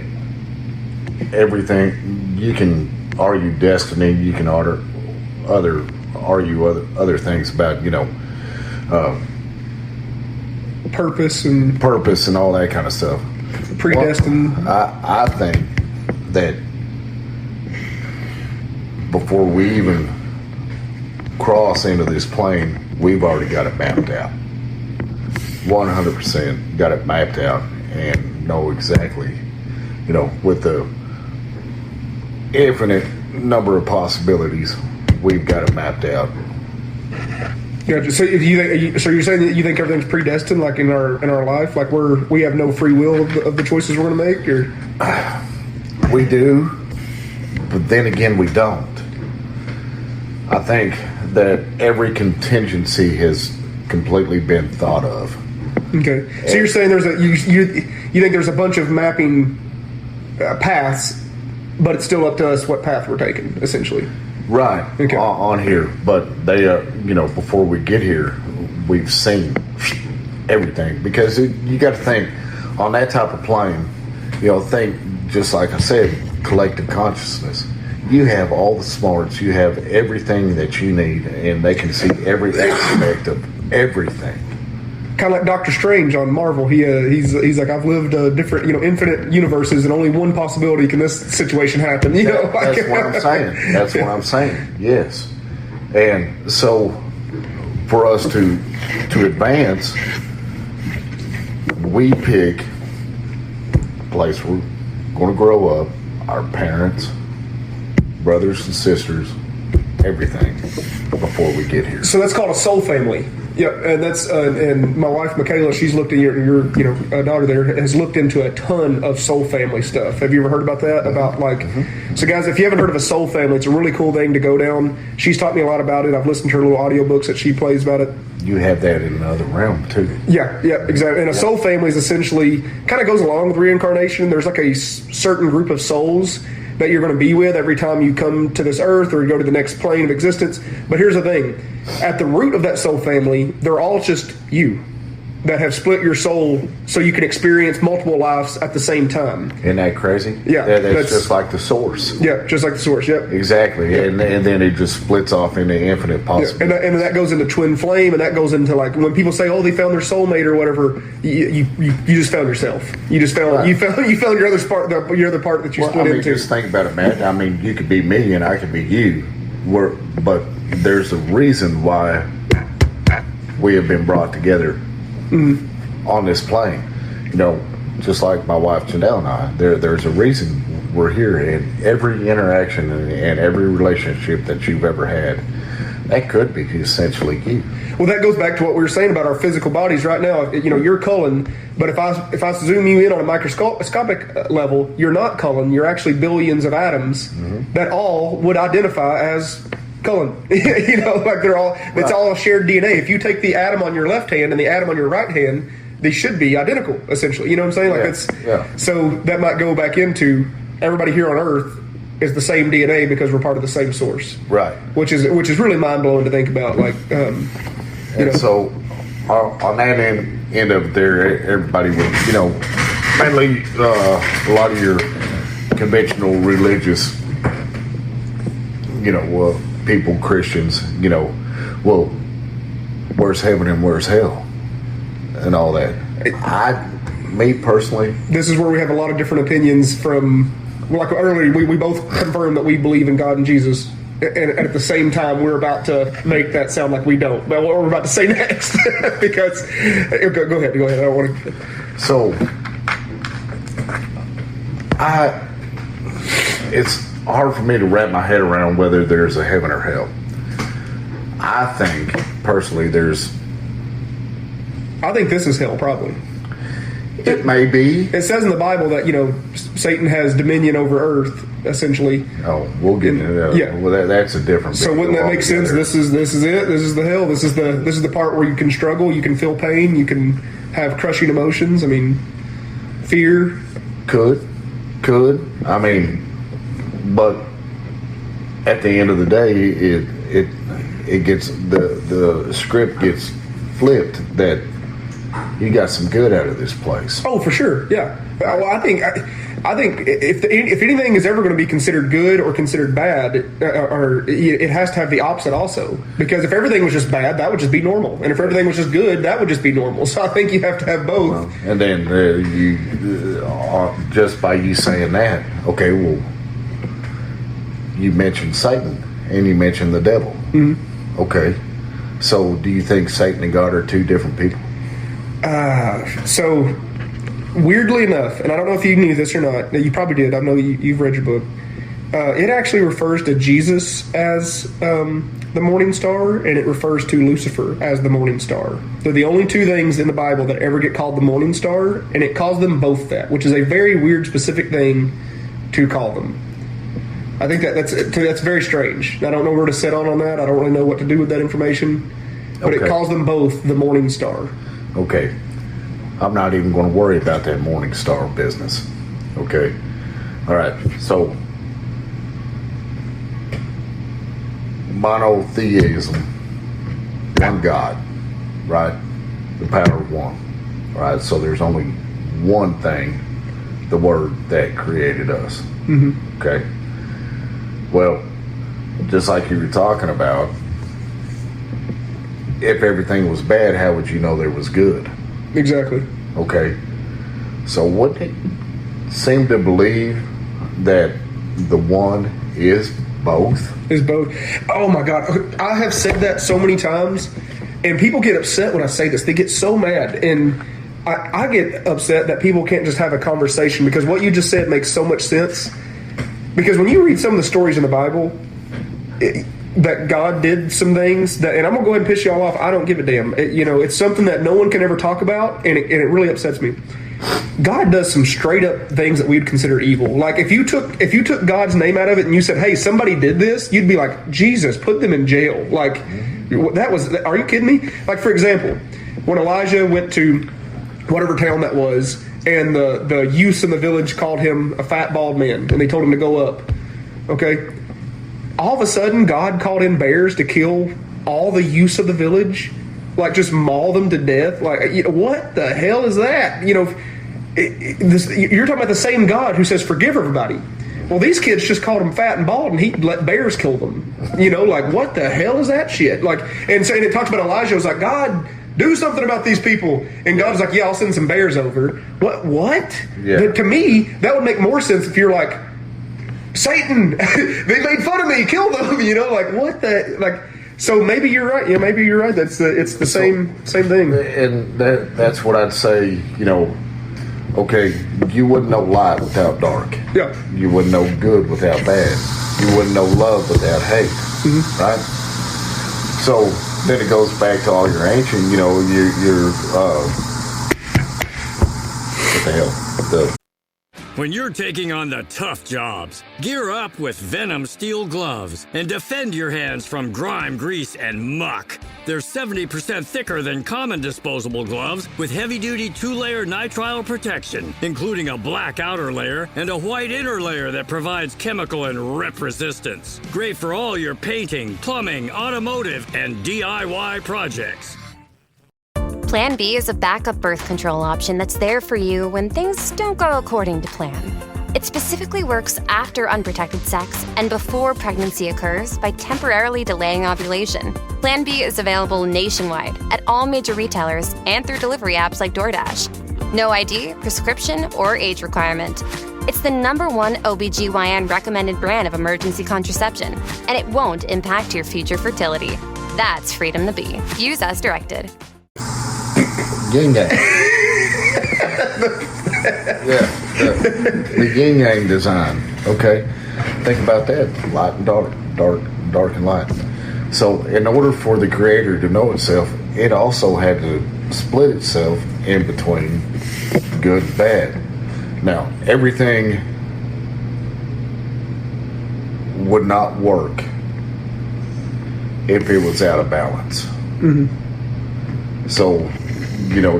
everything, you can argue destiny, you can argue other things about, purpose and all that kind of stuff. Predestined. Well, I think that before we even cross into this plane, we've already got it mapped out. 100% got it mapped out and know exactly, with the infinite number of possibilities, we've got it mapped out. Gotcha. So you're saying that you think everything's predestined, like in our life, like we have no free will of the choices we're going to make, or we do, but then again we don't. I think that every contingency has completely been thought of. Okay, so you're saying you think there's a bunch of mapping paths, but it's still up to us what path we're taking, essentially. Right, okay. On here, but they before we get here, we've seen everything, because you got to think on that type of plane. Think just like I said, collective consciousness. You have all the smarts, you have everything that you need, and they can see every aspect of everything. Kind of like Doctor Strange on Marvel. He's like, I've lived different, infinite universes, and only one possibility can this situation happen. That's what I'm saying. That's what I'm saying. Yes, and so for us to advance, we pick a place we're going to grow up. Our parents, brothers and sisters, everything before we get here. So that's called a soul family. Yeah, and that's and my wife Michaela, she's looked at your daughter there has looked into a ton of soul family stuff. Have you ever heard about that? Mm-hmm. About so guys, if you haven't heard of a soul family, it's a really cool thing to go down. She's taught me a lot about it. I've listened to her little audiobooks that she plays about it. You have that in another realm too. Yeah, exactly. And a soul family is essentially kind of goes along with reincarnation. There's like a certain group of souls that you're going to be with every time you come to this earth or go to the next plane of existence. But here's the thing. At the root of that soul family, they're all just you that have split your soul so you can experience multiple lives at the same time. Isn't that crazy? Yeah. That's just like the source. Yeah, just like the source, yep. Exactly. Yep. And then it just splits off into infinite possibilities. Yeah. And that goes into twin flame, and that goes into like when people say, oh, they found their soulmate or whatever, you just found yourself. You just found you found your other part that you split into. Just think about it, man. I mean, you could be me and I could be you. But there's a reason why we have been brought together on this plane. Just like my wife Janelle and I, there's a reason we're here, and every interaction and every relationship that you've ever had, that could be essentially you. Well, that goes back to what we were saying about our physical bodies right now. You're Cullen, but if I zoom you in on a microscopic level, you're not Cullen. You're actually billions of atoms that all would identify as Cullen. Like they're all, it's all shared DNA. If you take the atom on your left hand and the atom on your right hand, they should be identical, essentially. You know what I'm saying? So that might go back into everybody here on Earth is the same DNA because we're part of the same source. Right. Which is really mind blowing to think about. So on that end of there, everybody would, mainly a lot of your conventional religious, people, Christians, well, where's heaven and where's hell and all that. Me personally, this is where we have a lot of different opinions from. Like earlier, we both confirmed that we believe in God and Jesus, and at the same time, we're about to make that sound like we don't. But what we're about to say next, because go ahead. I don't want to. So, It's hard for me to wrap my head around whether there's a heaven or hell. I think, personally, I think this is hell, probably. It may be. It says in the Bible that, Satan has dominion over earth, essentially. Oh, we'll get into that. Yeah. Well, that's a different. So wouldn't that make sense? This is it. This is the hell. This is the part where you can struggle, you can feel pain, you can have crushing emotions. I mean, fear. Could. I mean, but at the end of the day, it gets the script gets flipped that you got some good out of this place. Oh, for sure, yeah. Well, I think if anything is ever going to be considered good or considered bad, or it has to have the opposite also. Because if everything was just bad, that would just be normal, and if everything was just good, that would just be normal. So I think you have to have both. Well, and then just by you saying that, okay, well, you mentioned Satan and you mentioned the devil. Mm-hmm. Okay, so do you think Satan and God are two different people? So weirdly enough, and I don't know if you knew this or not, you probably did, I know you've read your book, it actually refers to Jesus as the morning star, and it refers to Lucifer as the morning star. They're the only two things in the Bible that ever get called the morning star, and it calls them both that, which is a very weird, specific thing to call them. I think that's very strange. I don't know where to sit on that. I don't really know what to do with that information, but It calls them both the morning star. Okay. I'm not even going to worry about that morning star business. Okay. All right. So, monotheism, one God, right? The power of one, right? So there's only one thing, the Word that created us. Mm-hmm. Okay. Well, just like you were talking about, if everything was bad, how would you know there was good? Exactly. Okay. So wouldn't it seem to believe that the one is both? Is both. Oh my God. I have said that so many times, and people get upset when I say this. They get so mad. And I get upset that people can't just have a conversation, because what you just said makes so much sense. Because when you read some of the stories in the Bible, that God did some things that, and I'm gonna go ahead and piss y'all off. I don't give a damn. It's something that no one can ever talk about, and it really upsets me. God does some straight up things that we'd consider evil. Like if you took God's name out of it and you said, "Hey, somebody did this," you'd be like, "Jesus, put them in jail." Like that was. Are you kidding me? Like for example, when Elijah went to whatever town that was, and the youths in the village called him a fat bald man, and they told him to go up. Okay. All of a sudden, God called in bears to kill all the youths of the village, like just maul them to death. Like, what the hell is that? You're talking about the same God who says forgive everybody. Well, these kids just called him fat and bald, and he let bears kill them. Like what the hell is that shit? Like, and it talks about Elijah. It was like, God, do something about these people, and God was like, yeah, I'll send some bears over. What? Yeah. To me, that would make more sense if you're like, Satan, they made fun of me, kill them, like what the, like, so maybe you're right. Yeah, maybe you're right. It's the same thing. And that's what I'd say, okay, you wouldn't know light without dark. Yeah. You wouldn't know good without bad. You wouldn't know love without hate. Mm-hmm. Right? So then it goes back to all your ancient, your what the hell? When you're taking on the tough jobs, gear up with Venom Steel Gloves and defend your hands from grime, grease, and muck. They're 70% thicker than common disposable gloves with heavy-duty 2-layer nitrile protection, including a black outer layer and a white inner layer that provides chemical and rip resistance. Great for all your painting, plumbing, automotive, and DIY projects. Plan B is a backup birth control option that's there for you when things don't go according to plan. It specifically works after unprotected sex and before pregnancy occurs by temporarily delaying ovulation. Plan B is available nationwide at all major retailers and through delivery apps like DoorDash. No ID, prescription, or age requirement. It's the #1 OBGYN recommended brand of emergency contraception, and it won't impact your future fertility. That's freedom to be. Use as directed. Game day. Yeah. the yin yang design. Okay, think about that: light and dark, dark and light. So, in order for the creator to know itself, it also had to split itself in between good and bad. Now, everything would not work if it was out of balance. Mm-hmm. So,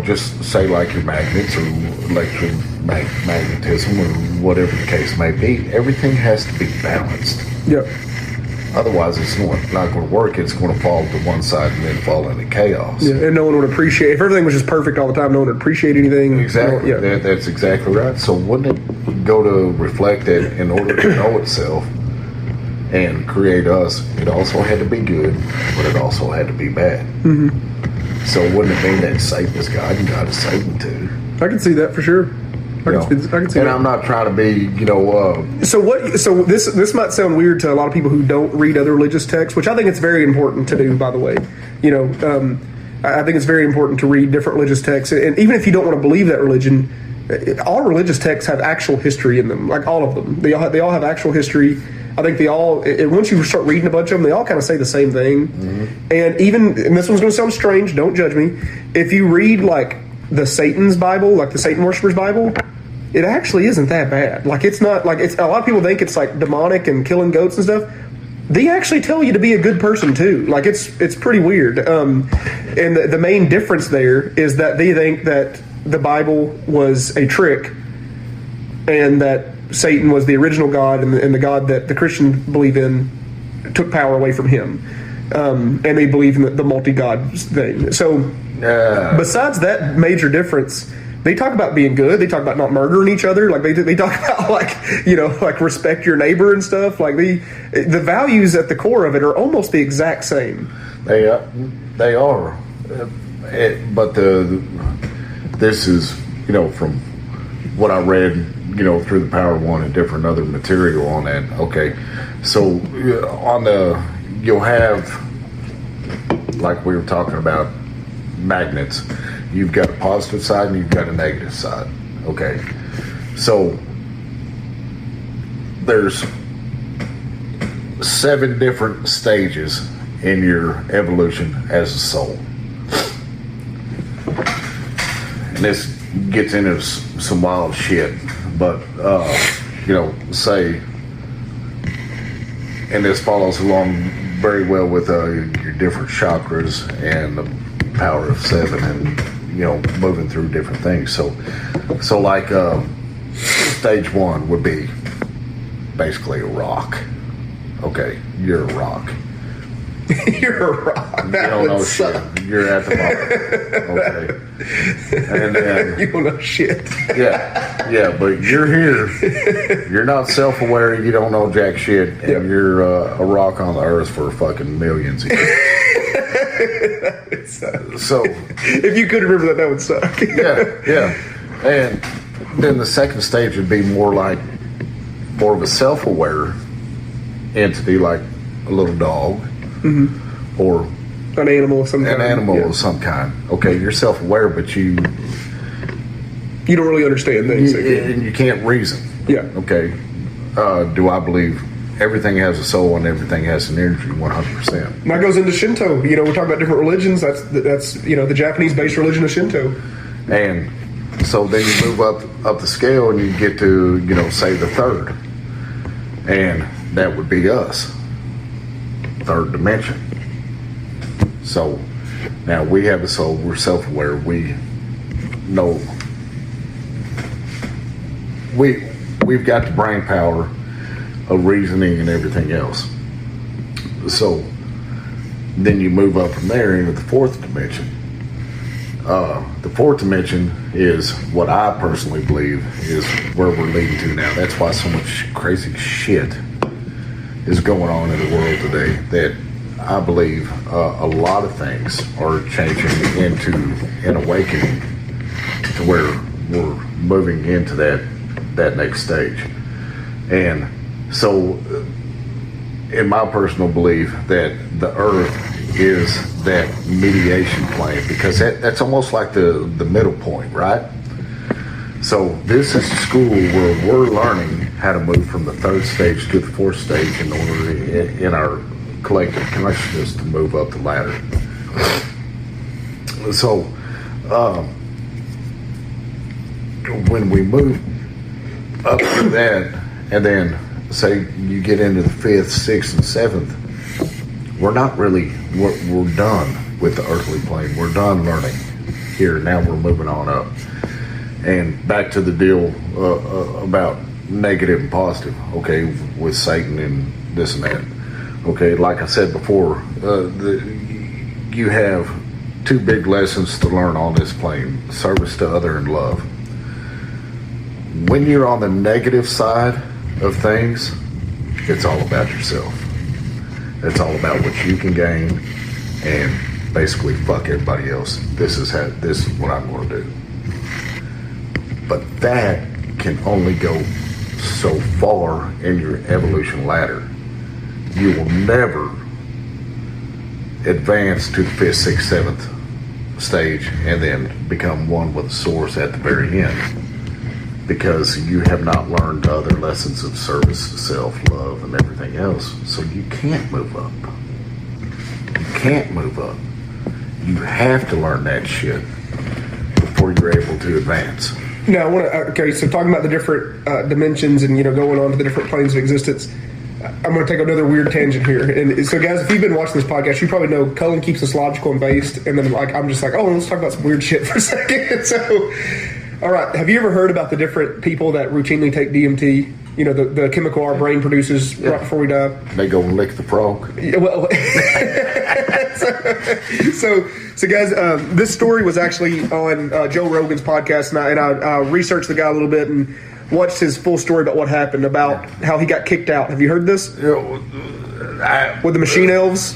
just say like your magnets or electromagnetism or whatever the case may be, everything has to be balanced. Yep. Otherwise, it's not going to work. It's going to fall to one side and then fall into chaos. Yeah, and no one would appreciate. If everything was just perfect all the time, no one would appreciate anything. Exactly. Yeah. That's exactly right. So wouldn't it go to reflect that in order to know itself and create us, it also had to be good, but it also had to be bad. Mm-hmm. So wouldn't it mean that Satan is God and God is Satan too? I can see that for sure. I can see and that. I'm not trying to be, So this might sound weird to a lot of people who don't read other religious texts, which I think it's very important to do, by the way. I think it's very important to read different religious texts, and even if you don't want to believe that religion, all religious texts have actual history in them, like all of them. They all have actual history. I think they all, once you start reading a bunch of them, they all kind of say the same thing. Mm-hmm. And this one's going to sound strange, don't judge me. If you read like the Satan's Bible, like the Satan Worshippers Bible, it actually isn't that bad. Like it's not like a lot of people think it's like demonic and killing goats and stuff. They actually tell you to be a good person too. Like it's pretty weird. And the main difference there is that they think that the Bible was a trick, and that Satan was the original God, and the God that the Christians believe in took power away from him. And they believe in the multi-God thing. So besides that major difference, they talk about being good. They talk about not murdering each other. Like they talk about like respect your neighbor and stuff. Like the values at the core of it are almost the exact same. They are. But this is from what I read through the Power of One and different other material on that. Okay, so you'll have, like we were talking about, magnets. You've got a positive side and you've got a negative side. Okay, so there's 7 different stages in your evolution as a soul, and this gets into some wild shit. But say, and this follows along very well with your different chakras and the power of 7 and moving through different things. So like stage 1 would be basically a rock. Okay, you're a rock. You're a rock. You don't know shit. You're at the bottom. Okay. And then you don't know shit. Yeah, but you're here. You're not self-aware. You don't know jack shit, and you're a rock on the earth for fucking millions of years. So if you could remember that would suck. yeah. And then the second stage would be more of a self-aware entity, like a little dog. Mm-hmm. Or an animal of some kind. Of some kind. Okay, you're self-aware, but you don't really understand things. And you can't reason. Yeah. Okay. Do I believe everything has a soul and everything has an energy? 100%. And that goes into Shinto. We're talking about different religions. That's the Japanese-based religion of Shinto. And so then you move up the scale and you get to say the third, and that would be us. Third dimension. So now we have a soul, we're self-aware, we know we've got the brain power of reasoning and everything else. So then you move up from there into the fourth dimension. The fourth dimension is what I personally believe is where we're leading to now. That's why so much crazy shit is going on in the world today, that I believe a lot of things are changing into an awakening to where we're moving into that next stage. And so in my personal belief that the earth is that mediation plane, because that's almost like the middle point, right? So this is a school where we're learning how to move from the third stage to the fourth stage in order in our collective consciousness to move up the ladder. So when we move up to that, and then say you get into the 5th, 6th, and 7th, we're done with the earthly plane. We're done learning here. Now we're moving on up. And back to the deal about negative and positive, okay, with Satan and this and that. Okay, like I said before, you have 2 big lessons to learn on this plane: service to other and love. When you're on the negative side of things, it's all about yourself. It's all about what you can gain and basically fuck everybody else. This is what I'm going to do. But that can only go so far in your evolution ladder. You will never advance to the 5th, 6th, 7th stage and then become one with the source at the very end, because you have not learned the other lessons of service, self-love, and everything else. So you can't move up. You can't move up. You have to learn that shit before you're able to advance. Now, I want to. Okay, so talking about the different dimensions and going on to the different planes of existence, I'm going to take another weird tangent here. And so, guys, if you've been watching this podcast, you probably know Cullen keeps us logical and based, and then I'm just like, oh, let's talk about some weird shit for a second. So, all right, have you ever heard about the different people that routinely take DMT? The chemical our brain produces right before we die. They go and lick the frog. Yeah, well, so guys, this story was actually on Joe Rogan's podcast, and I researched the guy a little bit and watched his full story about what happened, about how he got kicked out. Have you heard this? With the machine elves?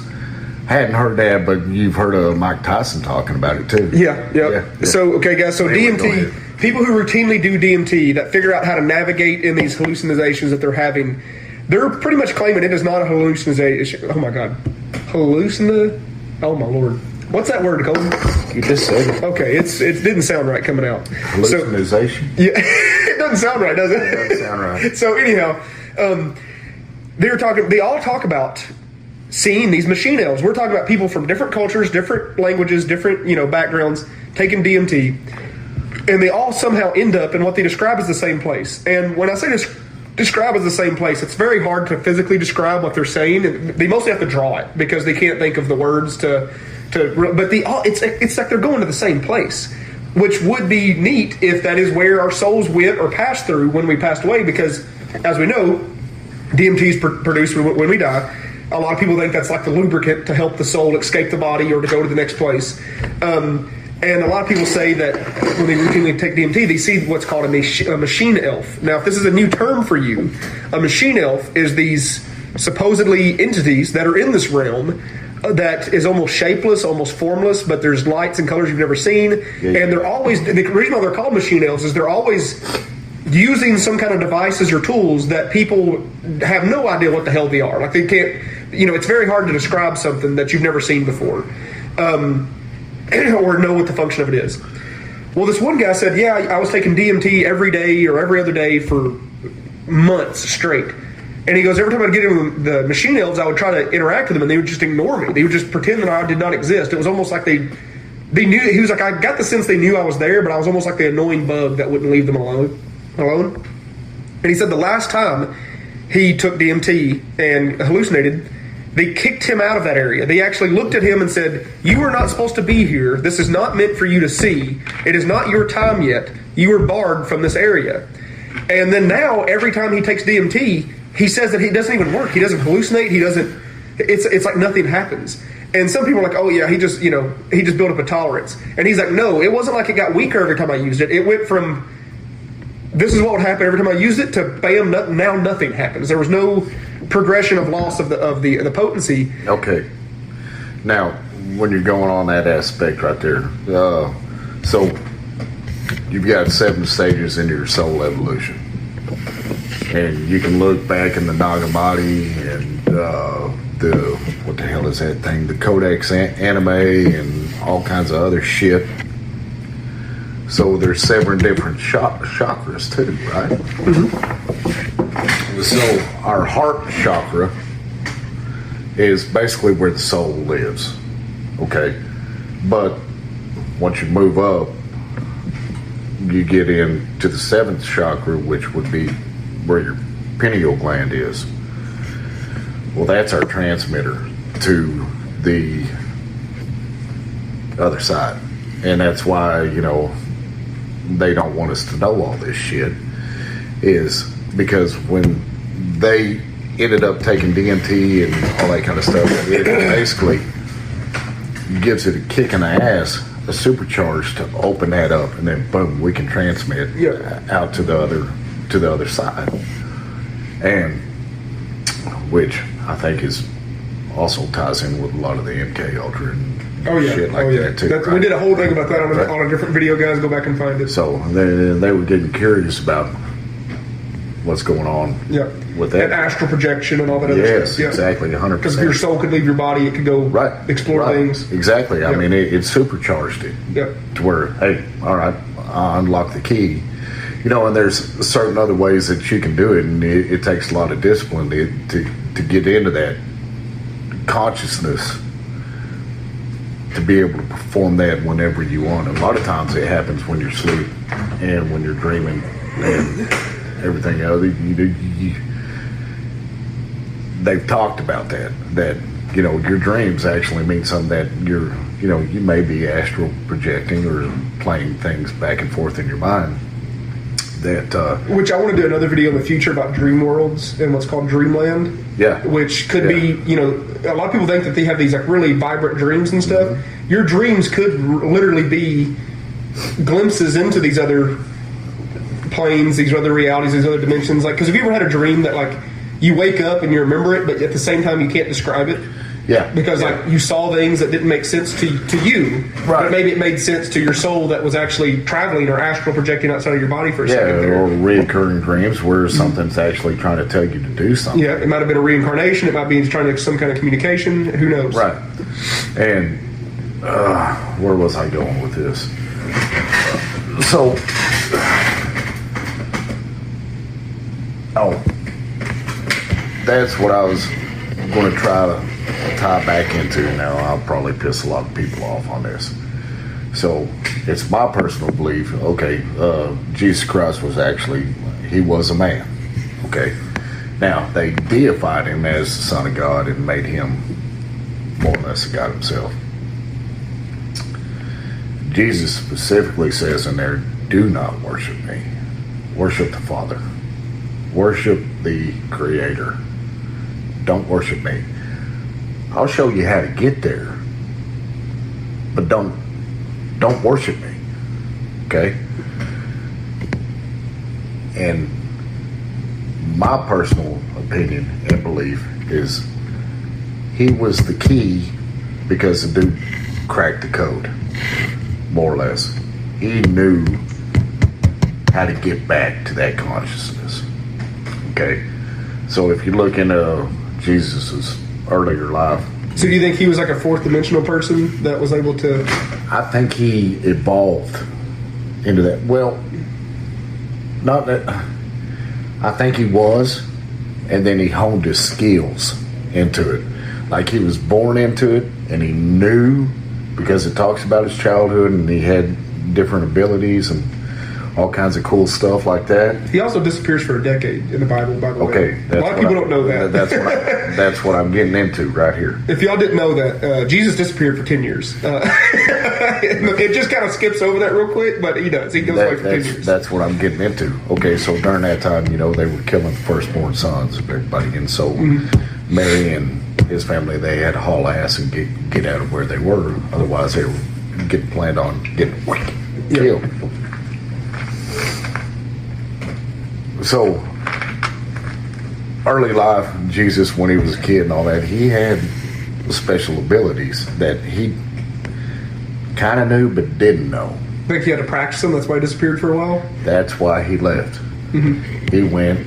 Hadn't heard that, but you've heard of Mike Tyson talking about it too. Yeah. So, okay, guys, so DMT, people who routinely do DMT that figure out how to navigate in these hallucinations that they're having, they're pretty much claiming it is not a hallucination. Oh my God. Oh my Lord. What's that word, Colton? You just said it. Okay, it didn't sound right coming out. Hallucination? So, yeah, it doesn't sound right, does it? It doesn't sound right. So anyhow, they all talk about seeing these machine elves. We're talking about people from different cultures, different languages, different backgrounds, taking DMT, and they all somehow end up in what they describe as the same place. And when I say describe as the same place, it's very hard to physically describe what they're saying. They mostly have to draw it because they can't think of the words to. But it's like they're going to the same place, which would be neat if that is where our souls went or passed through when we passed away. Because as we know, DMT is produced when we die. A lot of people think that's like the lubricant to help the soul escape the body or to go to the next place. And a lot of people say that when they routinely take DMT, they see what's called a machine elf. Now, if this is a new term for you, a machine elf is these supposedly entities that are in this realm that is almost shapeless, almost formless, but there's lights and colors you've never seen. And they're always, the reason why they're called machine elves is they're always using some kind of devices or tools that people have no idea what the hell they are. Like they can't, it's very hard to describe something that you've never seen before. Or know what the function of it is. Well, this one guy said, yeah, I was taking DMT every day or every other day for months straight. And he goes, every time I'd get in the machine elves, I would try to interact with them, and they would just ignore me. They would just pretend that I did not exist. It was almost like they knew. He was like, I got the sense they knew I was there, but I was almost like the annoying bug that wouldn't leave them alone. And he said the last time he took DMT and hallucinated, they kicked him out of that area. They actually looked at him and said, you are not supposed to be here. This is not meant for you to see. It is not your time yet. You are barred from this area. And then now, every time he takes DMT, he says that it doesn't even work. He doesn't hallucinate. It's like nothing happens. And some people are like, oh yeah, he just built up a tolerance. And he's like, no, it wasn't like it got weaker every time I used it. It went from, this is what would happen every time I used it, to bam, now nothing happens. There was no progression of loss of the potency. Okay. Now, when you're going on that aspect right there, so you've got 7 stages in your soul evolution. And you can look back in the Nagamati and what the hell is that thing? The Codex Anime and all kinds of other shit. So there's 7 different chakras too, right? So our heart chakra is basically where the soul lives, okay? But once you move up, you get into the 7th chakra, which would be where your pineal gland is. Well, that's our transmitter to the other side. And that's why, they don't want us to know all this shit, is because when they ended up taking DMT and all that kind of stuff, it basically gives it a kick in the ass, a supercharge to open that up, and then boom, we can transmit out to the other side. And which I think is also ties in with a lot of the MK Ultra and shit like that too. Right? We did a whole thing about that on a different video, guys. Go back and find it. So they were getting curious about what's going on with that. And astral projection and all that other stuff. Yes, exactly, 100%. Because if your soul could leave your body, it could go explore things. Exactly. I mean, it supercharged it to where, hey, all right, I unlock the key. And there's certain other ways that you can do it, and it takes a lot of discipline to get into that consciousness, to be able to perform that whenever you want. A lot of times it happens when you're asleep and when you're dreaming and everything else. They've talked about that your dreams actually mean something, that you may be astral projecting or playing things back and forth in your mind. Which I want to do another video in the future about dream worlds and what's called dreamland. Yeah. Which could be, a lot of people think that they have these like really vibrant dreams and stuff. Mm-hmm. Your dreams could literally be glimpses into these other planes, these other realities, these other dimensions. Like, because have you ever had a dream that like you wake up and you remember it, but at the same time you can't describe it? Yeah. Because like you saw things that didn't make sense to you, but maybe it made sense to your soul that was actually traveling or astral projecting outside of your body for a second there. Or reoccurring dreams where something's actually trying to tell you to do something. Yeah, it might have been a reincarnation. It might be trying to some kind of communication. Who knows? Right. And where was I going with this? So, that's what I was going to try to tie back into. Now I'll probably piss a lot of people off on this. So it's my personal belief, Jesus Christ was he was a man. Okay. Now they deified him as the Son of God and made him more or less a God himself. Jesus specifically says in there, do not worship me. Worship the Father. Worship the Creator. Don't worship me. I'll show you how to get there, but don't worship me, okay? And my personal opinion and belief is he was the key because the dude cracked the code, more or less. He knew how to get back to that consciousness, okay? So if you look into Jesus's earlier life. So do you think he was like a fourth dimensional person that was able to... I think he evolved into that. Well, not that... I think he was, and then he honed his skills into it. Like he was born into it, and he knew, because it talks about his childhood, and he had different abilities and all kinds of cool stuff like that. He also disappears for a decade in the Bible, by the way. Okay. A lot of people don't know that. That's what I'm getting into right here. If y'all didn't know that, Jesus disappeared for 10 years. It just kind of skips over that real quick, but he does. He goes away for 10 years. That's what I'm getting into. Okay, so during that time, they were killing the firstborn sons of everybody. And so Mary and his family, they had to haul ass and get out of where they were. Otherwise, they were getting planned on getting killed. So, early life, Jesus, when he was a kid and all that, he had special abilities that he kind of knew but didn't know. I think he had to practice them. That's why he disappeared for a while. That's why he left. Mm-hmm. He went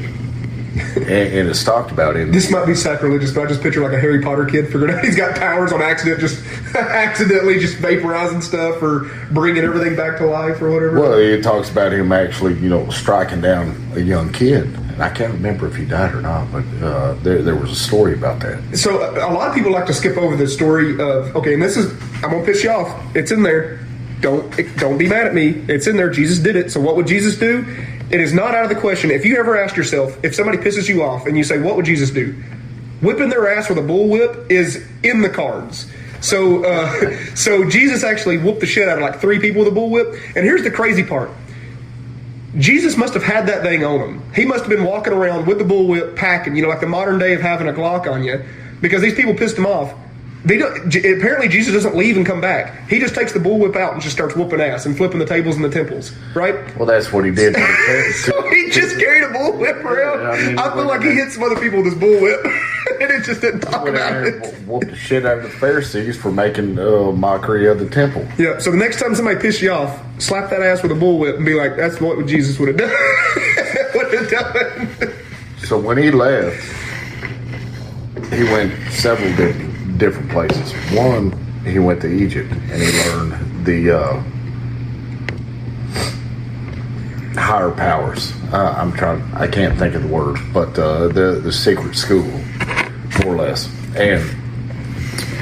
and it's talked about in. This might be sacrilegious, but I just picture like a Harry Potter kid figuring out he's got powers on accident, just accidentally just vaporizing stuff or bringing everything back to life or whatever. Well, it talks about him actually, striking down a young kid. And I can't remember if he died or not, but there was a story about that. So a lot of people like to skip over the story of, okay, and this is, I'm going to piss you off. It's in there. Don't be mad at me. It's in there. Jesus did it. So what would Jesus do? It is not out of the question. If you ever asked yourself, if somebody pisses you off and you say, what would Jesus do? Whipping their ass with a bullwhip is in the cards. So Jesus actually whooped the shit out of like 3 people with a bullwhip. And here's the crazy part. Jesus must have had that thing on him. He must have been walking around with the bullwhip packing, like the modern day of having a Glock on you, because these people pissed him off. Apparently Jesus doesn't leave and come back. He just takes the bullwhip out and just starts whooping ass and flipping the tables in the temples, right? Well, that's what he did. So he just carried a bullwhip around. I feel like he hit some other people with his bullwhip, and it just didn't talk about it. Whooped the shit out of the Pharisees for making mockery of the temple. Yeah, so the next time somebody pisses you off, slap that ass with a bullwhip and be like, that's what Jesus would have done. So when he left, he went several different places. One, he went to Egypt and he learned the higher powers. I can't think of the word, but the secret school, more or less. And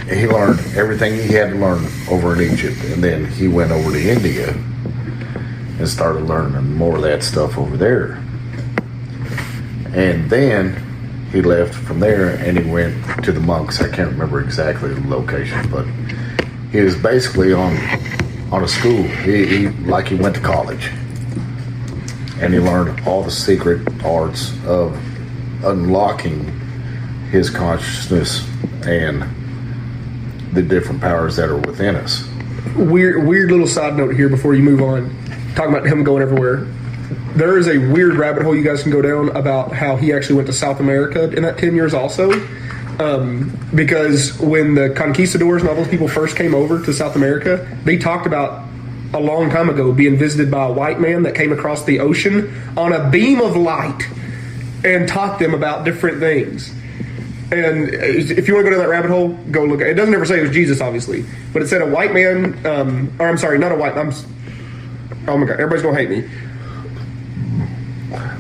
he learned everything he had to learn over in Egypt, and then he went over to India and started learning more of that stuff over there. And then he left from there and he went to the monks. I can't remember exactly the location, but he was basically on a school. He went to college, and he learned all the secret arts of unlocking his consciousness and the different powers that are within us. Weird little side note here before you move on. Talking about him going everywhere. There is a weird rabbit hole you guys can go down about how he actually went to South America in that 10 years also. Because when the conquistadors and all those people first came over to South America, they talked about a long time ago being visited by a white man that came across the ocean on a beam of light and taught them about different things. And if you want to go down that rabbit hole, go look at it. It doesn't ever say it was Jesus, obviously, but it said a white man, or I'm sorry, not a white, oh my God, everybody's going to hate me.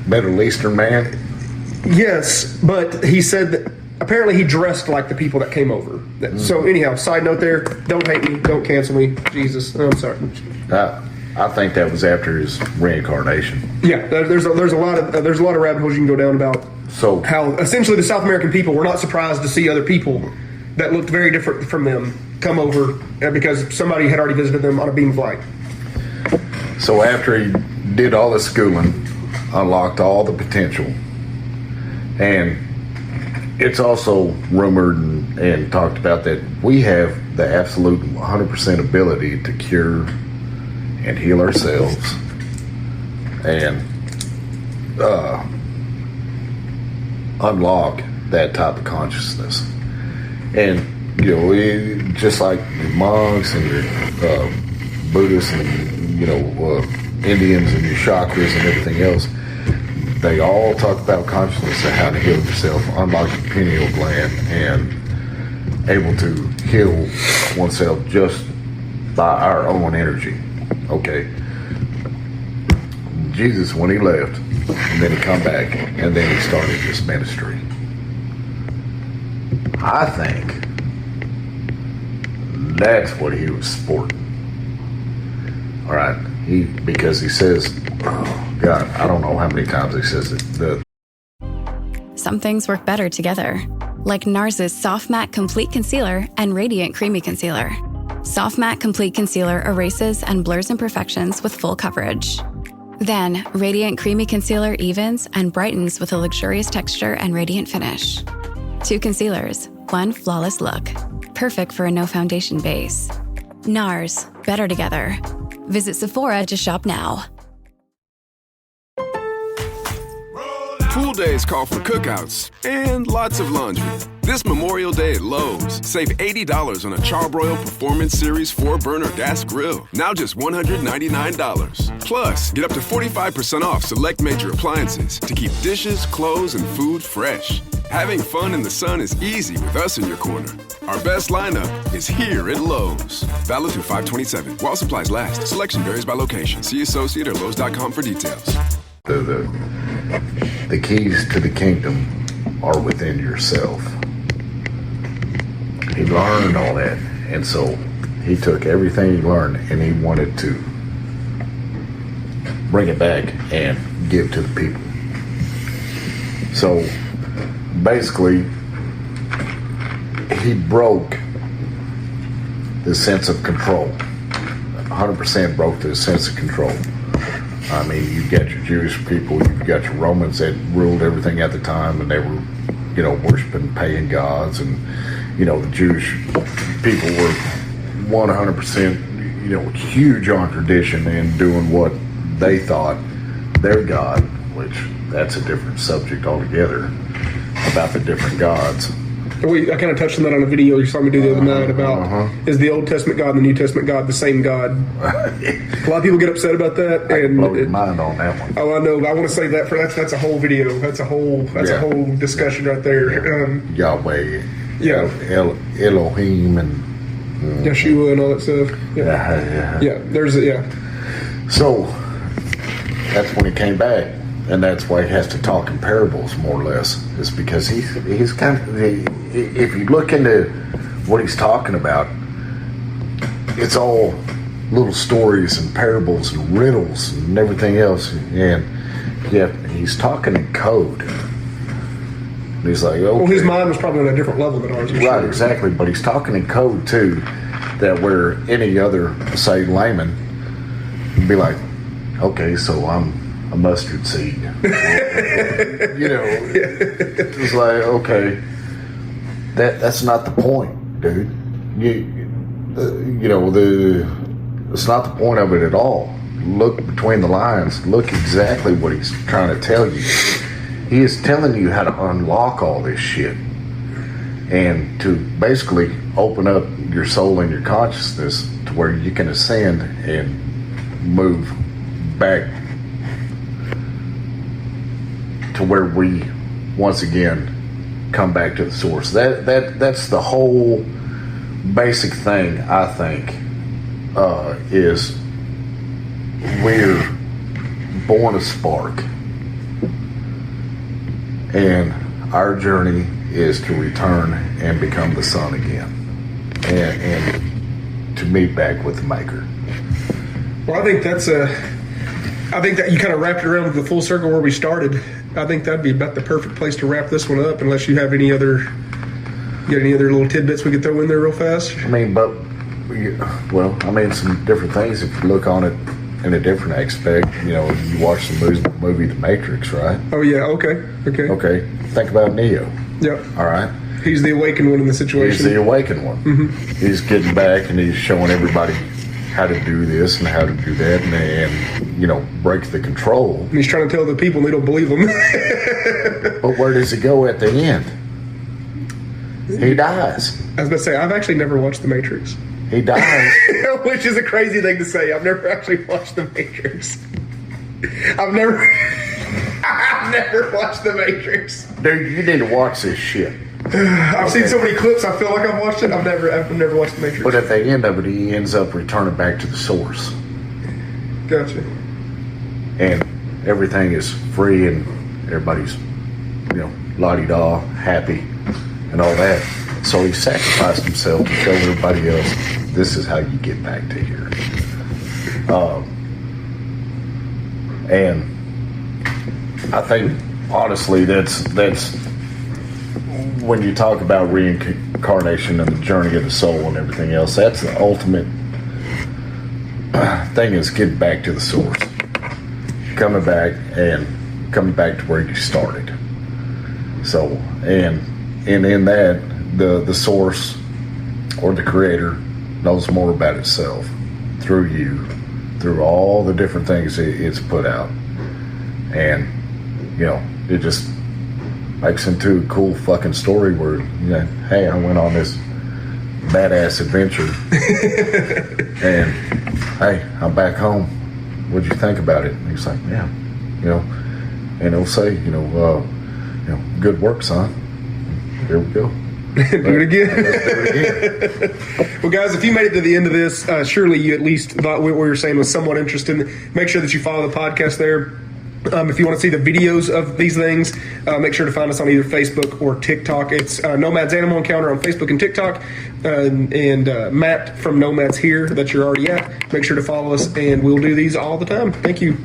Middle Eastern man? Yes, but he said that apparently he dressed like the people that came over. So anyhow, side note there, don't hate me, don't cancel me, Jesus, I'm sorry. I think that was after his reincarnation. Yeah, there's a lot of rabbit holes you can go down about how essentially the South American people were not surprised to see other people that looked very different from them come over because somebody had already visited them on a beam of light. So after he did all his schooling, unlocked all the potential, and it's also rumored and talked about that we have the absolute 100% ability to cure and heal ourselves and unlock that type of consciousness. And we, just like the monks and your Buddhists and Indians and your chakras and everything else, they all talk about consciousness and how to heal yourself, unlock the pineal gland, and able to heal oneself just by our own energy. Okay. Jesus, when he left, and then he come back, and then he started this ministry. I think that's what he was sporting. All right, because he says, oh God, I don't know how many times he says it. Some things work better together, like NARS's Soft Matte Complete Concealer and Radiant Creamy Concealer. Soft Matte Complete Concealer erases and blurs imperfections with full coverage. Then, Radiant Creamy Concealer evens and brightens with a luxurious texture and radiant finish. 2 concealers, 1 flawless look. Perfect for a no-foundation base. NARS, better together. Visit Sephora to shop now. Pool days call for cookouts and lots of laundry. This Memorial Day at Lowe's, save $80 on a Charbroil Performance Series 4-burner gas grill. Now just $199. Plus, get up to 45% off select major appliances to keep dishes, clothes, and food fresh. Having fun in the sun is easy with us in your corner. Our best lineup is here at Lowe's. Valid through 5/27. While supplies last. Selection varies by location. See associate or Lowe's.com for details. The keys to the kingdom are within yourself. He learned all that, and so he took everything he learned and he wanted to bring it back and give to the people. So basically, he broke the sense of control. 100% broke the sense of control. I mean, you've got your Jewish people, you've got your Romans that ruled everything at the time, and they were, worshiping pagan gods, and, the Jewish people were 100%, huge on tradition and doing what they thought their God, which that's a different subject altogether, about the different gods. I kind of touched on that on a video you saw me do the other night about is the Old Testament God and the New Testament God the same God? A lot of people get upset about that. I can blow your mind on that one. Oh, I know. I want to save that for that's a whole video. That's a whole discussion right there. Yahweh, Elohim, and Yeshua and all that stuff. So that's when he came back. And that's why he has to talk in parables, more or less. It's because he's kind of, if you look into what he's talking about, it's all little stories and parables and riddles and everything else. And yet he's talking in code. And he's like, okay. Well, his mind was probably on a different level than ours. Right, exactly. But he's talking in code too, that where any other, say, layman would be like, okay, so I'm a mustard seed. It's like, okay, that's not the point, dude. It's not the point of it at all. Look between the lines. Look exactly what he's trying to tell you. He is telling you how to unlock all this shit and to basically open up your soul and your consciousness to where you can ascend and move back to where we once again come back to the source. That's the whole basic thing, I think, is we're born a spark, and our journey is to return and become the sun again, and to meet back with the Maker. Well, I think that you kind of wrapped it around with the full circle where we started. I think that'd be about the perfect place to wrap this one up, unless you have any other little tidbits we could throw in there real fast. I mean, some different things. If you look on it in a different aspect, you watch the movie The Matrix, right? Oh yeah, okay. Think about Neo. Yep. All right. He's the awakened one in the situation. He's the awakened one. Mm-hmm. He's getting back and he's showing everybody how to do this and how to do that, and break the control. And he's trying to tell the people and they don't believe him. But where does he go at the end? He dies. I was about to say, I've actually never watched The Matrix. He dies. Which is a crazy thing to say. I've never actually watched The Matrix. I've never watched The Matrix. Dude, you need to watch this shit. I've seen so many clips, I feel like I've watched it. I've never watched The Matrix. But at the end of it, he ends up returning back to the source. Gotcha. And everything is free and everybody's, la-di-da, happy and all that. So he sacrificed himself to show everybody else, this is how you get back to here. And I think, honestly, that's when you talk about reincarnation and the journey of the soul and everything else, that's the ultimate thing, is getting back to the source. Coming back to where you started. So, and in that, the source or the creator knows more about itself through you, through all the different things it's put out. And, it just makes into a cool fucking story where, you know, hey, I went on this badass adventure and hey, I'm back home. What'd you think about it? And he's like, yeah, you know, and he'll say, you know, good work, son. Here we go. Do it again. Well, guys, if you made it to the end of this, surely you at least thought what we were saying was somewhat interesting. Make sure that you follow the podcast there. If you want to see the videos of these things, make sure to find us on either Facebook or TikTok. It's Nomad's Animal Encounter on Facebook and TikTok. And Matt from Nomad's here that you're already at. Make sure to follow us, and we'll do these all the time. Thank you.